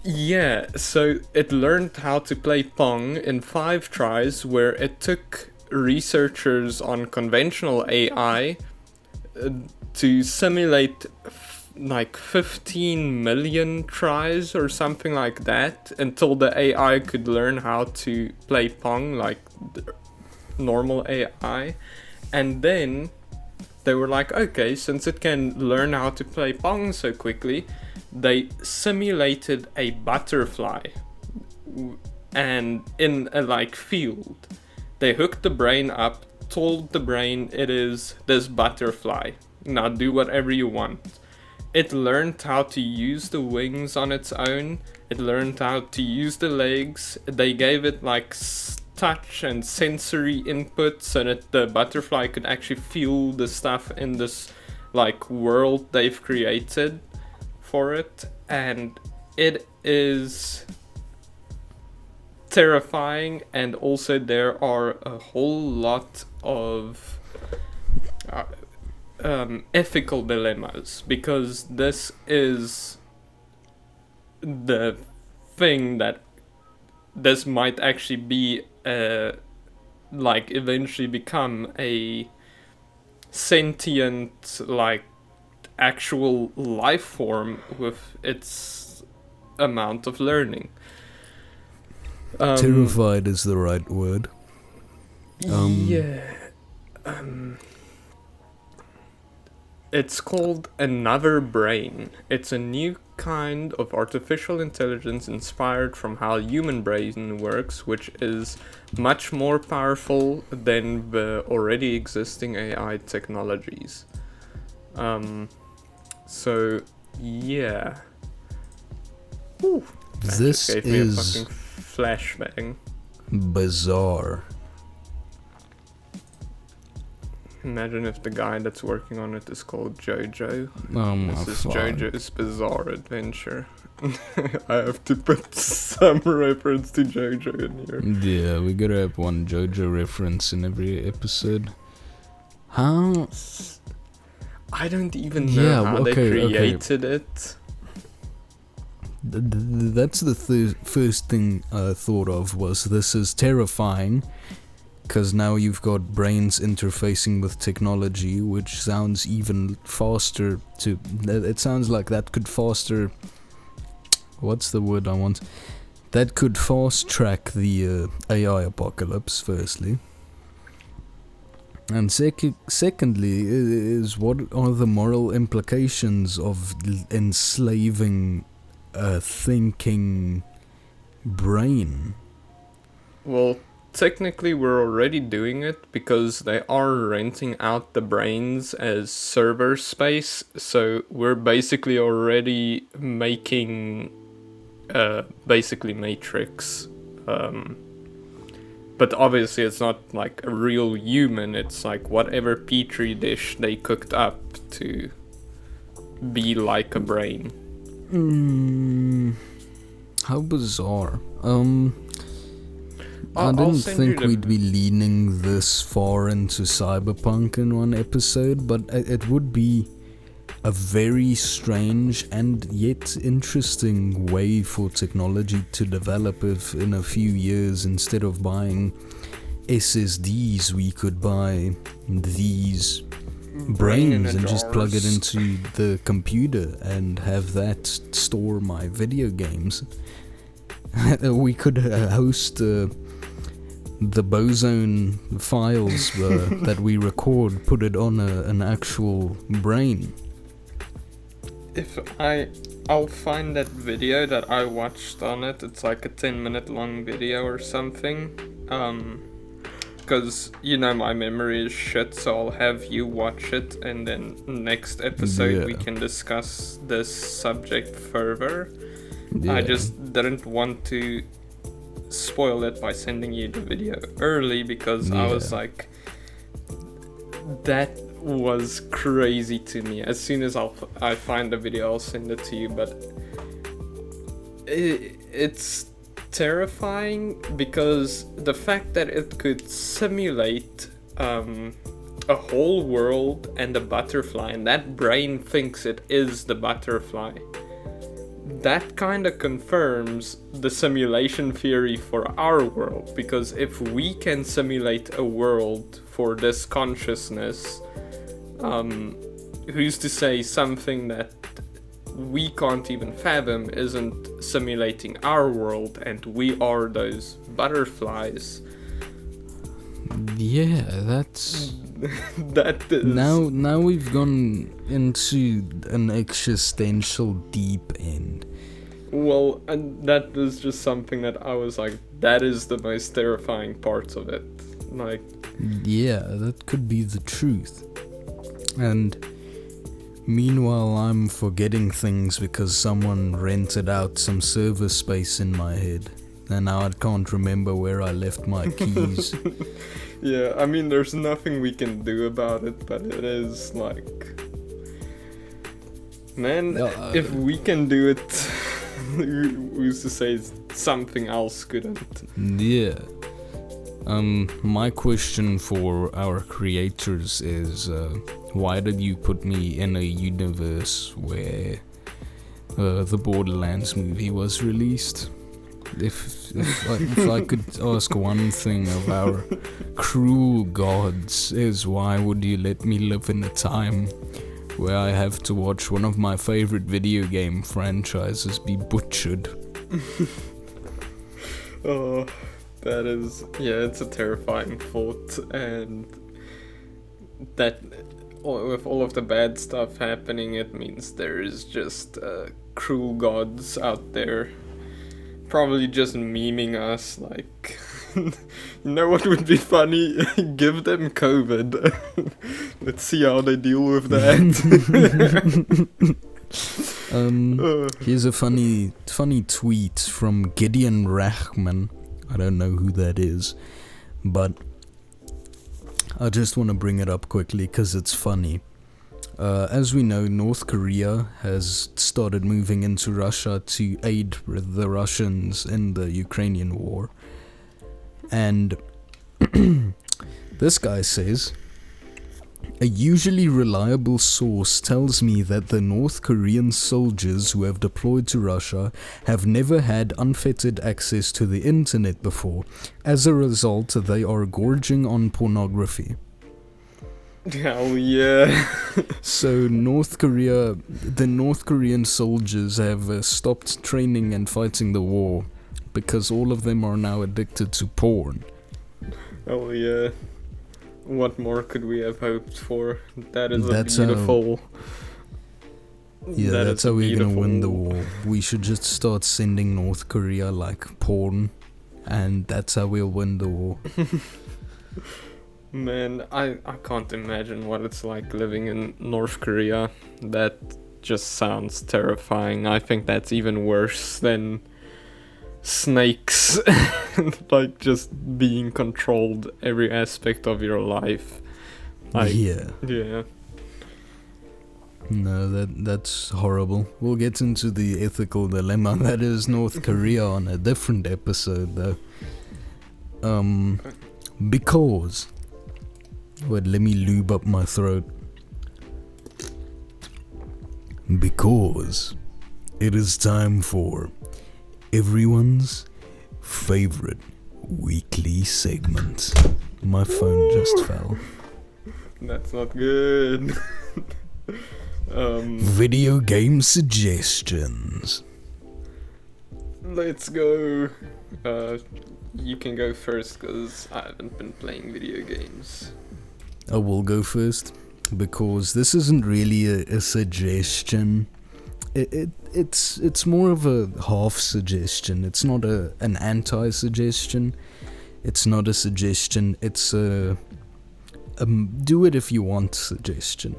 Yeah, so it learned how to play Pong in 5 tries, where it took researchers on conventional AI to simulate like 15 million tries or something like that, until the AI could learn how to play Pong like normal AI. And then they were like, okay, since it can learn how to play Pong so quickly, they simulated a butterfly, and in a like field, they hooked the brain up, told the brain it is this butterfly, now do whatever you want. It learned how to use the wings on its own, it learned how to use the legs. They gave it like touch and sensory input so that the butterfly could actually feel the stuff in this like world they've created for it, and it is terrifying. And also there are a whole lot of ethical dilemmas, because this is the thing that this might actually be like eventually become a sentient, like, actual life form with its amount of learning. Terrified is the right word. Yeah. It's called Another Brain. It's a new kind of artificial intelligence inspired from how human brain works, which is much more powerful than the already existing AI technologies. So yeah. Whew, that This just gave me a is fucking flashbang. bizarre. Imagine if the guy that's working on it is called Jojo. Oh my This is fuck. Jojo's Bizarre Adventure. I have to put some reference to Jojo in here. Yeah, we gotta have one JoJo reference in every episode. How? I don't even know how they created it. That's the first thing I thought of, was this is terrifying, because now you've got brains interfacing with technology, which sounds even faster to... It sounds like that could faster... What's the word I want? That could fast track the AI apocalypse, firstly. And secondly, is what are the moral implications of enslaving a thinking brain? Well, technically we're already doing it because they are renting out the brains as server space, so we're basically already making basically Matrix. But obviously it's not like a real human, it's like whatever petri dish they cooked up to be like a brain. How bizarre. I I'll didn't send think you we'd be leaning this far into cyberpunk in one episode, but it would be a very strange and yet interesting way for technology to develop if in a few years, instead of buying SSDs, we could buy these brains and just plug it into the computer and have that store my video games. We could host the Bozone files that we record, put it on an actual brain. I'll find that video that I watched on it. It's like a 10-minute long video or something. Because, my memory is shit, so I'll have you watch it, and then next episode we can discuss this subject further. Yeah. I just didn't want to spoil it by sending you the video early, because I was like, that was crazy to me. As soon as I find the video, I'll send it to you, but it's terrifying because the fact that it could simulate a whole world and a butterfly, and that brain thinks it is the butterfly, that kind of confirms the simulation theory for our world, because if we can simulate a world for this consciousness, who's to say something that we can't even fathom isn't simulating our world and we are those butterflies? Yeah, that's... that is... Now we've gone into an existential deep end. Well, and that is just something that I was like, that is the most terrifying parts of it. Like... Yeah, that could be the truth. And meanwhile, I'm forgetting things because someone rented out some server space in my head. And now I can't remember where I left my keys. Yeah, I mean, there's nothing we can do about it, but it is like... Man, if we can do it, who's to say something else couldn't? Yeah. My question for our creators is, why did you put me in a universe where the Borderlands movie was released? If I could ask one thing of our cruel gods, is why would you let me live in a time where I have to watch one of my favorite video game franchises be butchered? That is, yeah, it's a terrifying thought, and that with all of the bad stuff happening, it means there is just cruel gods out there, probably just memeing us, like, you know what would be funny? Give them COVID. Let's see how they deal with that. Here's a funny tweet from Gideon Rachman. I don't know who that is, but I just want to bring it up quickly because it's funny. As we know, North Korea has started moving into Russia to aid the Russians in the Ukrainian war. And this guy says, a usually reliable source tells me that the North Korean soldiers who have deployed to Russia have never had unfettered access to the internet before. As a result, they are gorging on pornography. Hell yeah. So the North Korean soldiers have stopped training and fighting the war because all of them are now addicted to porn. Oh yeah. What more could we have hoped for? That's beautiful. That's how we're gonna win the war. We should just start sending North Korea like porn, and that's how we'll win the war. Man, I can't imagine what it's like living in North Korea. That just sounds terrifying. I think that's even worse than snakes. Like just being controlled every aspect of your life. Yeah. No, that's horrible. We'll get into the ethical dilemma that is North Korea on a different episode though. Because wait, let me lube up my throat. Because it is time for everyone's favorite weekly segment. My phone just fell. That's not good. Video game suggestions. Let's go. You can go first because I haven't been playing video games. I will go first because this isn't really a suggestion. It's more of a half suggestion. It's not an anti-suggestion. It's not a suggestion. It's a do it if you want suggestion.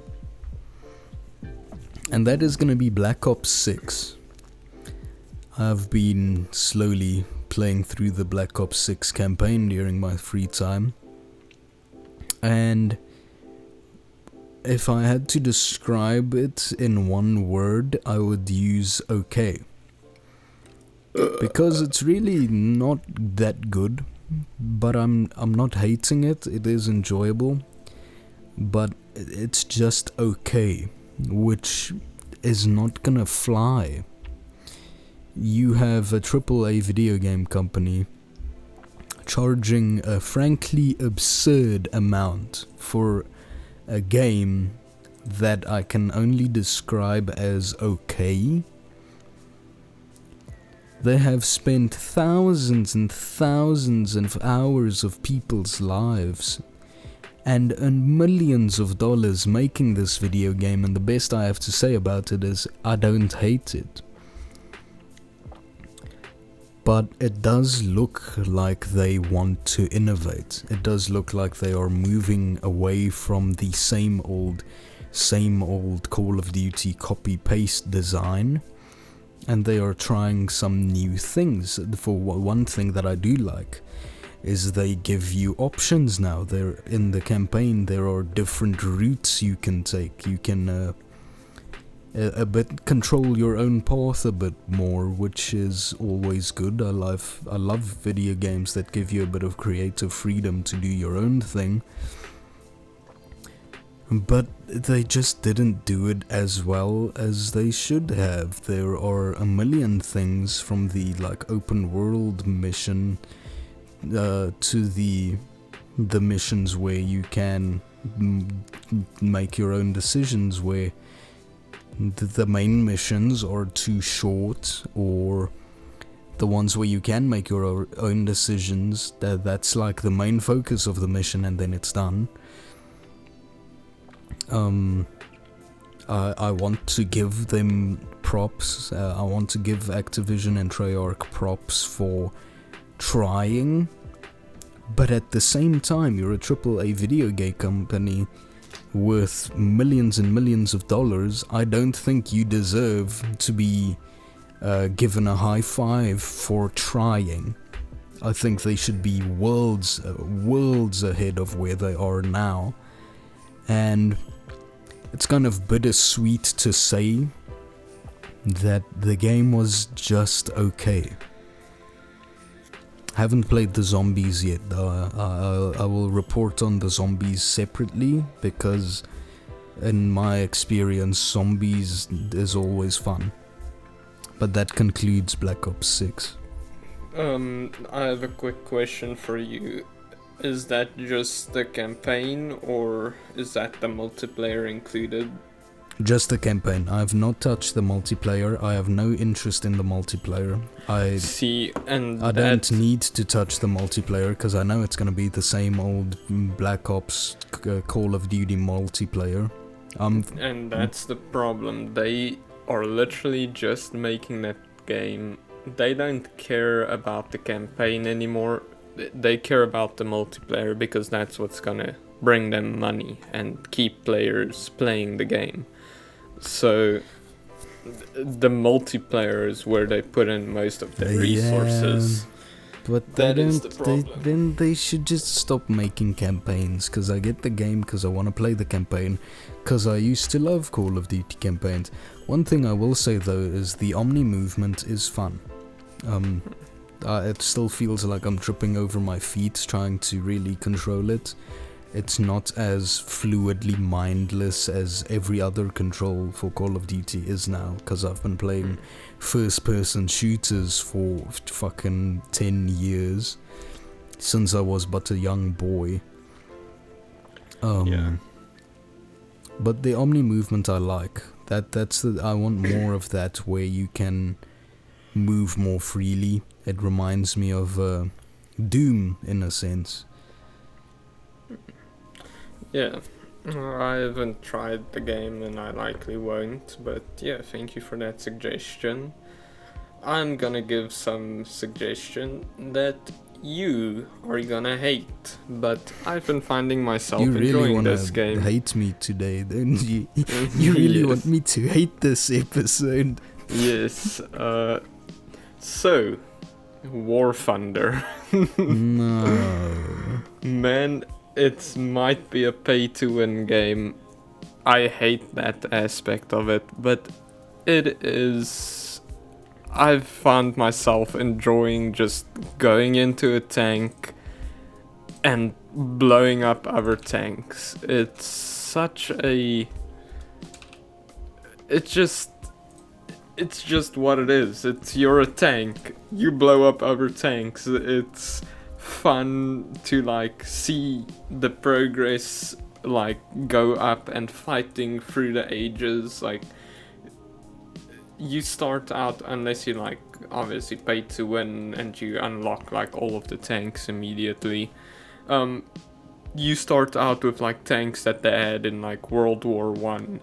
And that is gonna be Black Ops 6. I've been slowly playing through the Black Ops 6 campaign during my free time. And if I had to describe it in one word, I would use okay. Because it's really not that good, but I'm not hating it. It is enjoyable, but it's just okay, which is not gonna fly. You have a AAA video game company charging a frankly absurd amount for a game that I can only describe as okay. They have spent thousands and thousands of hours of people's lives and millions of dollars making this video game, and the best I have to say about it is I don't hate it. But it does look like they want to innovate. It does look like they are moving away from the same old Call of Duty copy-paste design, and they are trying some new things. For one thing that I do like is they give you options now. There in the campaign there are different routes you can take. You can a bit control your own path a bit more, which is always good. I love video games that give you a bit of creative freedom to do your own thing. But they just didn't do it as well as they should have. There are a million things, from the open world mission to the missions where you can make your own decisions, where the main missions are too short, or the ones where you can make your own decisions, that's like the main focus of the mission, and then it's done. I want to give them props. I want to give Activision and Treyarch props for trying, but at the same time, you're a AAA video game company worth millions and millions of dollars. I don't think you deserve to be given a high five for trying. I think they should be worlds ahead of where they are now. And it's kind of bittersweet to say that the game was just okay. Haven't played the zombies yet though. I will report on the zombies separately, because in my experience zombies is always fun. But that concludes Black Ops 6. I have a quick question for you. Is that just the campaign, or is that the multiplayer included? Just the campaign. I have not touched the multiplayer. I have no interest in the multiplayer. I don't need to touch the multiplayer, because I know it's going to be the same old Black Ops Call of Duty multiplayer. And that's the problem. They are literally just making that game. They don't care about the campaign anymore. They care about the multiplayer, because that's what's gonna bring them money and keep players playing the game. So the multiplayer is where they put in most of their resources. But then they should just stop making campaigns, because I get the game because I want to play the campaign, because I used to love Call of Duty campaigns. One thing I will say though is the Omni movement is fun. It still feels like I'm tripping over my feet trying to really control it. It's not as fluidly mindless as every other control for Call of Duty is now, because I've been playing first-person shooters for fucking 10 years, since I was but a young boy. But the Omni movement I like. I want more of that, where you can move more freely. It reminds me of Doom in a sense. Yeah, I haven't tried the game and I likely won't, but yeah, thank you for that suggestion. I'm gonna give some suggestion that you are gonna hate, but I've been finding myself enjoying this game. You really wanna hate me today, don't you? You really want me to hate this episode? Yes, so, War Thunder. No. Man, it might be a pay-to-win game. I hate that aspect of it, but it is... I've found myself enjoying just going into a tank and blowing up other tanks. It's such a... It's just what it is. You're a tank. You blow up other tanks. It's fun to like see the progress like go up and fighting through the ages. Like, you start out, unless you like obviously pay to win and you unlock like all of the tanks immediately, you start out with like tanks that they had in like World War One.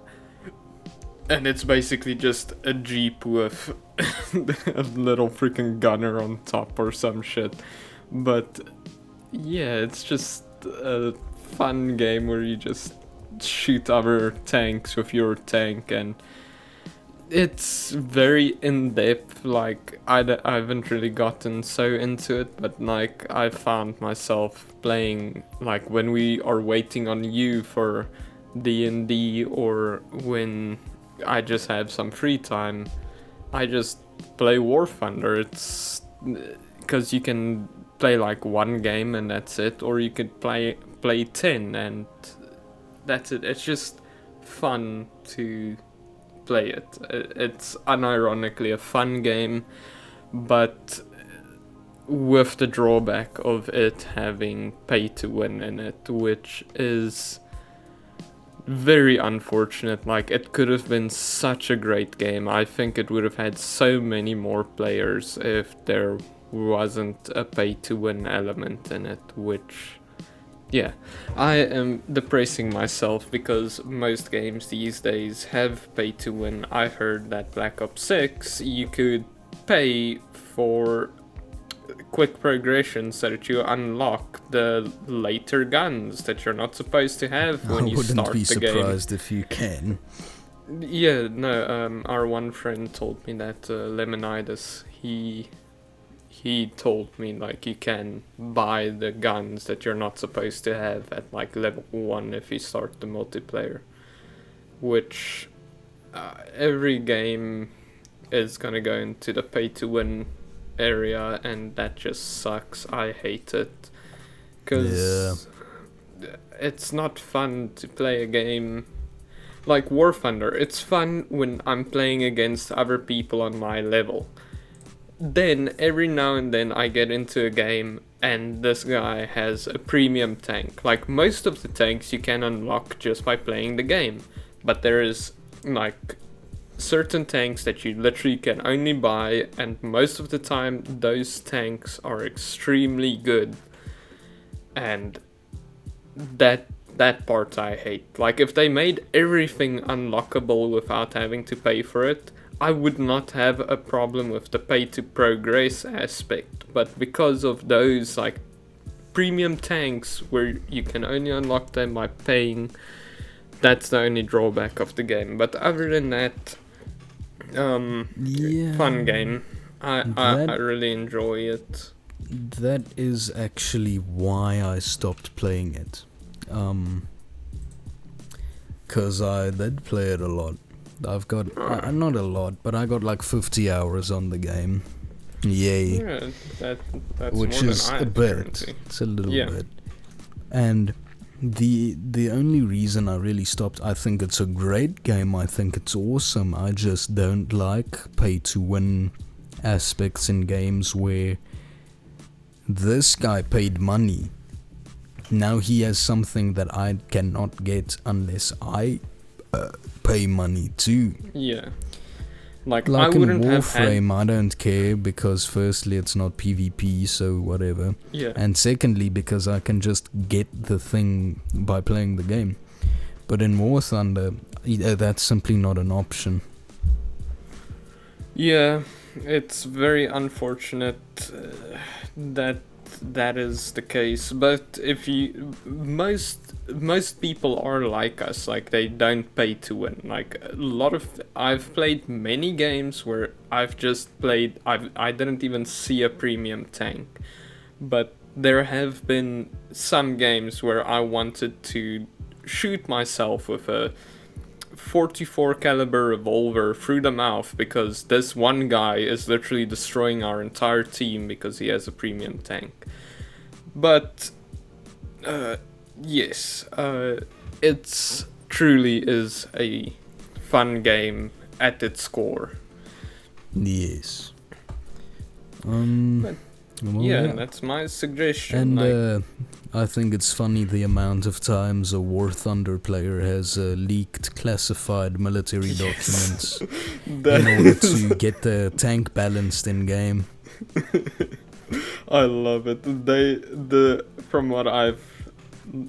And it's basically just a jeep with a little freaking gunner on top or some shit. But yeah, it's just a fun game where you just shoot other tanks with your tank, and it's very in-depth. Like, I haven't really gotten so into it, but like I found myself playing, like when we are waiting on you for D&D, or when I just have some free time, I just play War Thunder. It's because you can play like one game and that's it, or you could play 10 and that's it. It's just fun to play it. It's unironically a fun game, but with the drawback of it having pay to win in it, which is very unfortunate. Like, it could have been such a great game. I think it would have had so many more players if there wasn't a pay-to-win element in it, which... Yeah, I am depressing myself because most games these days have pay to win. I heard that Black Ops 6 you could pay for quick progression so that you unlock the later guns that you're not supposed to have when you start the game. I wouldn't be surprised if you can. Yeah, no, our one friend told me that, Lemonidas, he told me, like, you can buy the guns that you're not supposed to have at, like, level 1 if you start the multiplayer. Which, every game is gonna go into the pay-to-win area, and that just sucks. I hate it. Because it's not fun to play a game like War Thunder. It's fun when I'm playing against other people on my level. Then, every now and then, I get into a game and this guy has a premium tank. Like, most of the tanks you can unlock just by playing the game. But there is, like, certain tanks that you literally can only buy, and most of the time, those tanks are extremely good. And that part I hate. Like, if they made everything unlockable without having to pay for it, I would not have a problem with the pay to progress aspect, but because of those like premium tanks where you can only unlock them by paying, that's the only drawback of the game. But other than that, fun game. I really enjoy it. That is actually why I stopped playing it. 'Cause I did play it a lot. I've got, not a lot, but I got like 50 hours on the game. Yay. Yeah, that's which more is than I a have bit. currently. It's a little bit. And the only reason I really stopped, I think it's a great game, I think it's awesome. I just don't like pay to win aspects in games where this guy paid money. Now he has something that I cannot get unless I pay money too. Yeah. Like I in wouldn't Warframe, I don't care because firstly it's not PvP, so whatever. Yeah. And secondly because I can just get the thing by playing the game. But in War Thunder, that's simply not an option. Yeah, it's very unfortunate that is the case. But if you most people are like us, like they don't pay to win. Like I've played many games where I've just played, I didn't even see a premium tank. But there have been some games where I wanted to shoot myself with a 44 caliber revolver through the mouth because this one guy is literally destroying our entire team because he has a premium tank. But yes, it's truly is a fun game at its core. Yes. But yeah, that's my suggestion. And I think it's funny the amount of times a War Thunder player has leaked classified military documents in order to get the tank balanced in game. I love it. From what I've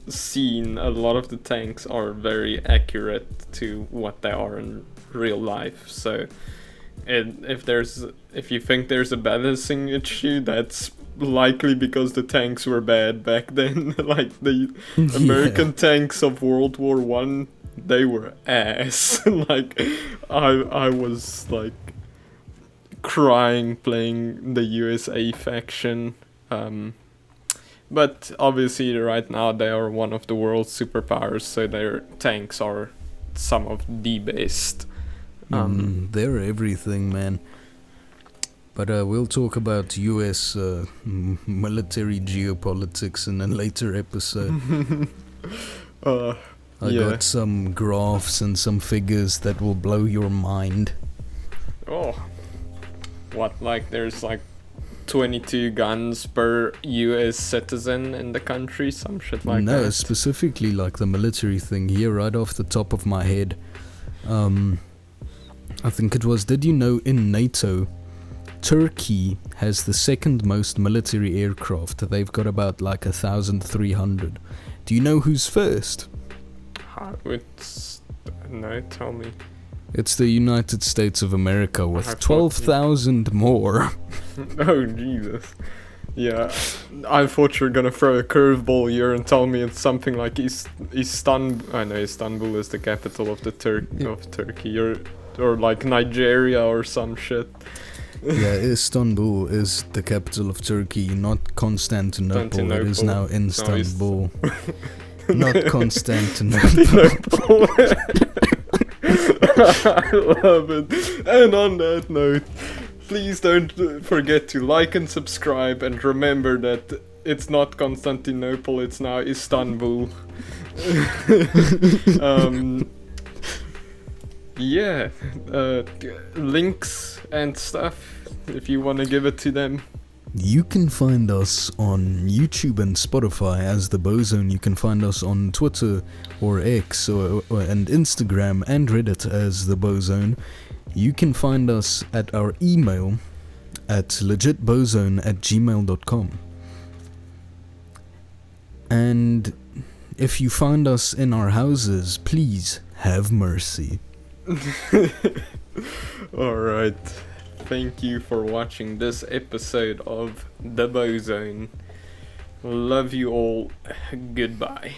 seen, a lot of the tanks are very accurate to what they are in real life. So, if you think there's a balancing issue, that's likely because the tanks were bad back then. Like the American tanks of World War I, they were ass. Like I was like crying playing the USA faction. But obviously right now they are one of the world's superpowers, so their tanks are some of the best. They're everything, man. But we'll talk about US military geopolitics in a later episode. I got some graphs and some figures that will blow your mind. Oh. What, like there's like 22 guns per US citizen in the country, some shit like that. No, specifically like the military thing here, right off the top of my head. I think it was, did you know in NATO, Turkey has the second most military aircraft? They've got about like 1,300. Do you know who's first? No, tell me. It's the United States of America I with thought 12,000 more. Oh, Jesus. Yeah, I thought you were gonna throw a curveball here and tell me it's something like Istanbul. I know Istanbul is the capital of of Turkey, or like Nigeria or some shit. Yeah, Istanbul is the capital of Turkey, not Constantinople. It is now Istanbul. Not Constantinople. I love it. And on that note, please don't forget to like and subscribe, and remember that it's not Constantinople, it's now Istanbul. Yeah, links and stuff if you want to give it to them. You can find us on YouTube and Spotify as The Bozone. You can find us on Twitter or X and Instagram and Reddit as The Bozone. You can find us at our email at legitbozone@gmail.com. And if you find us in our houses, please have mercy. Alright, thank you for watching this episode of The Bozone. Love you all. Goodbye.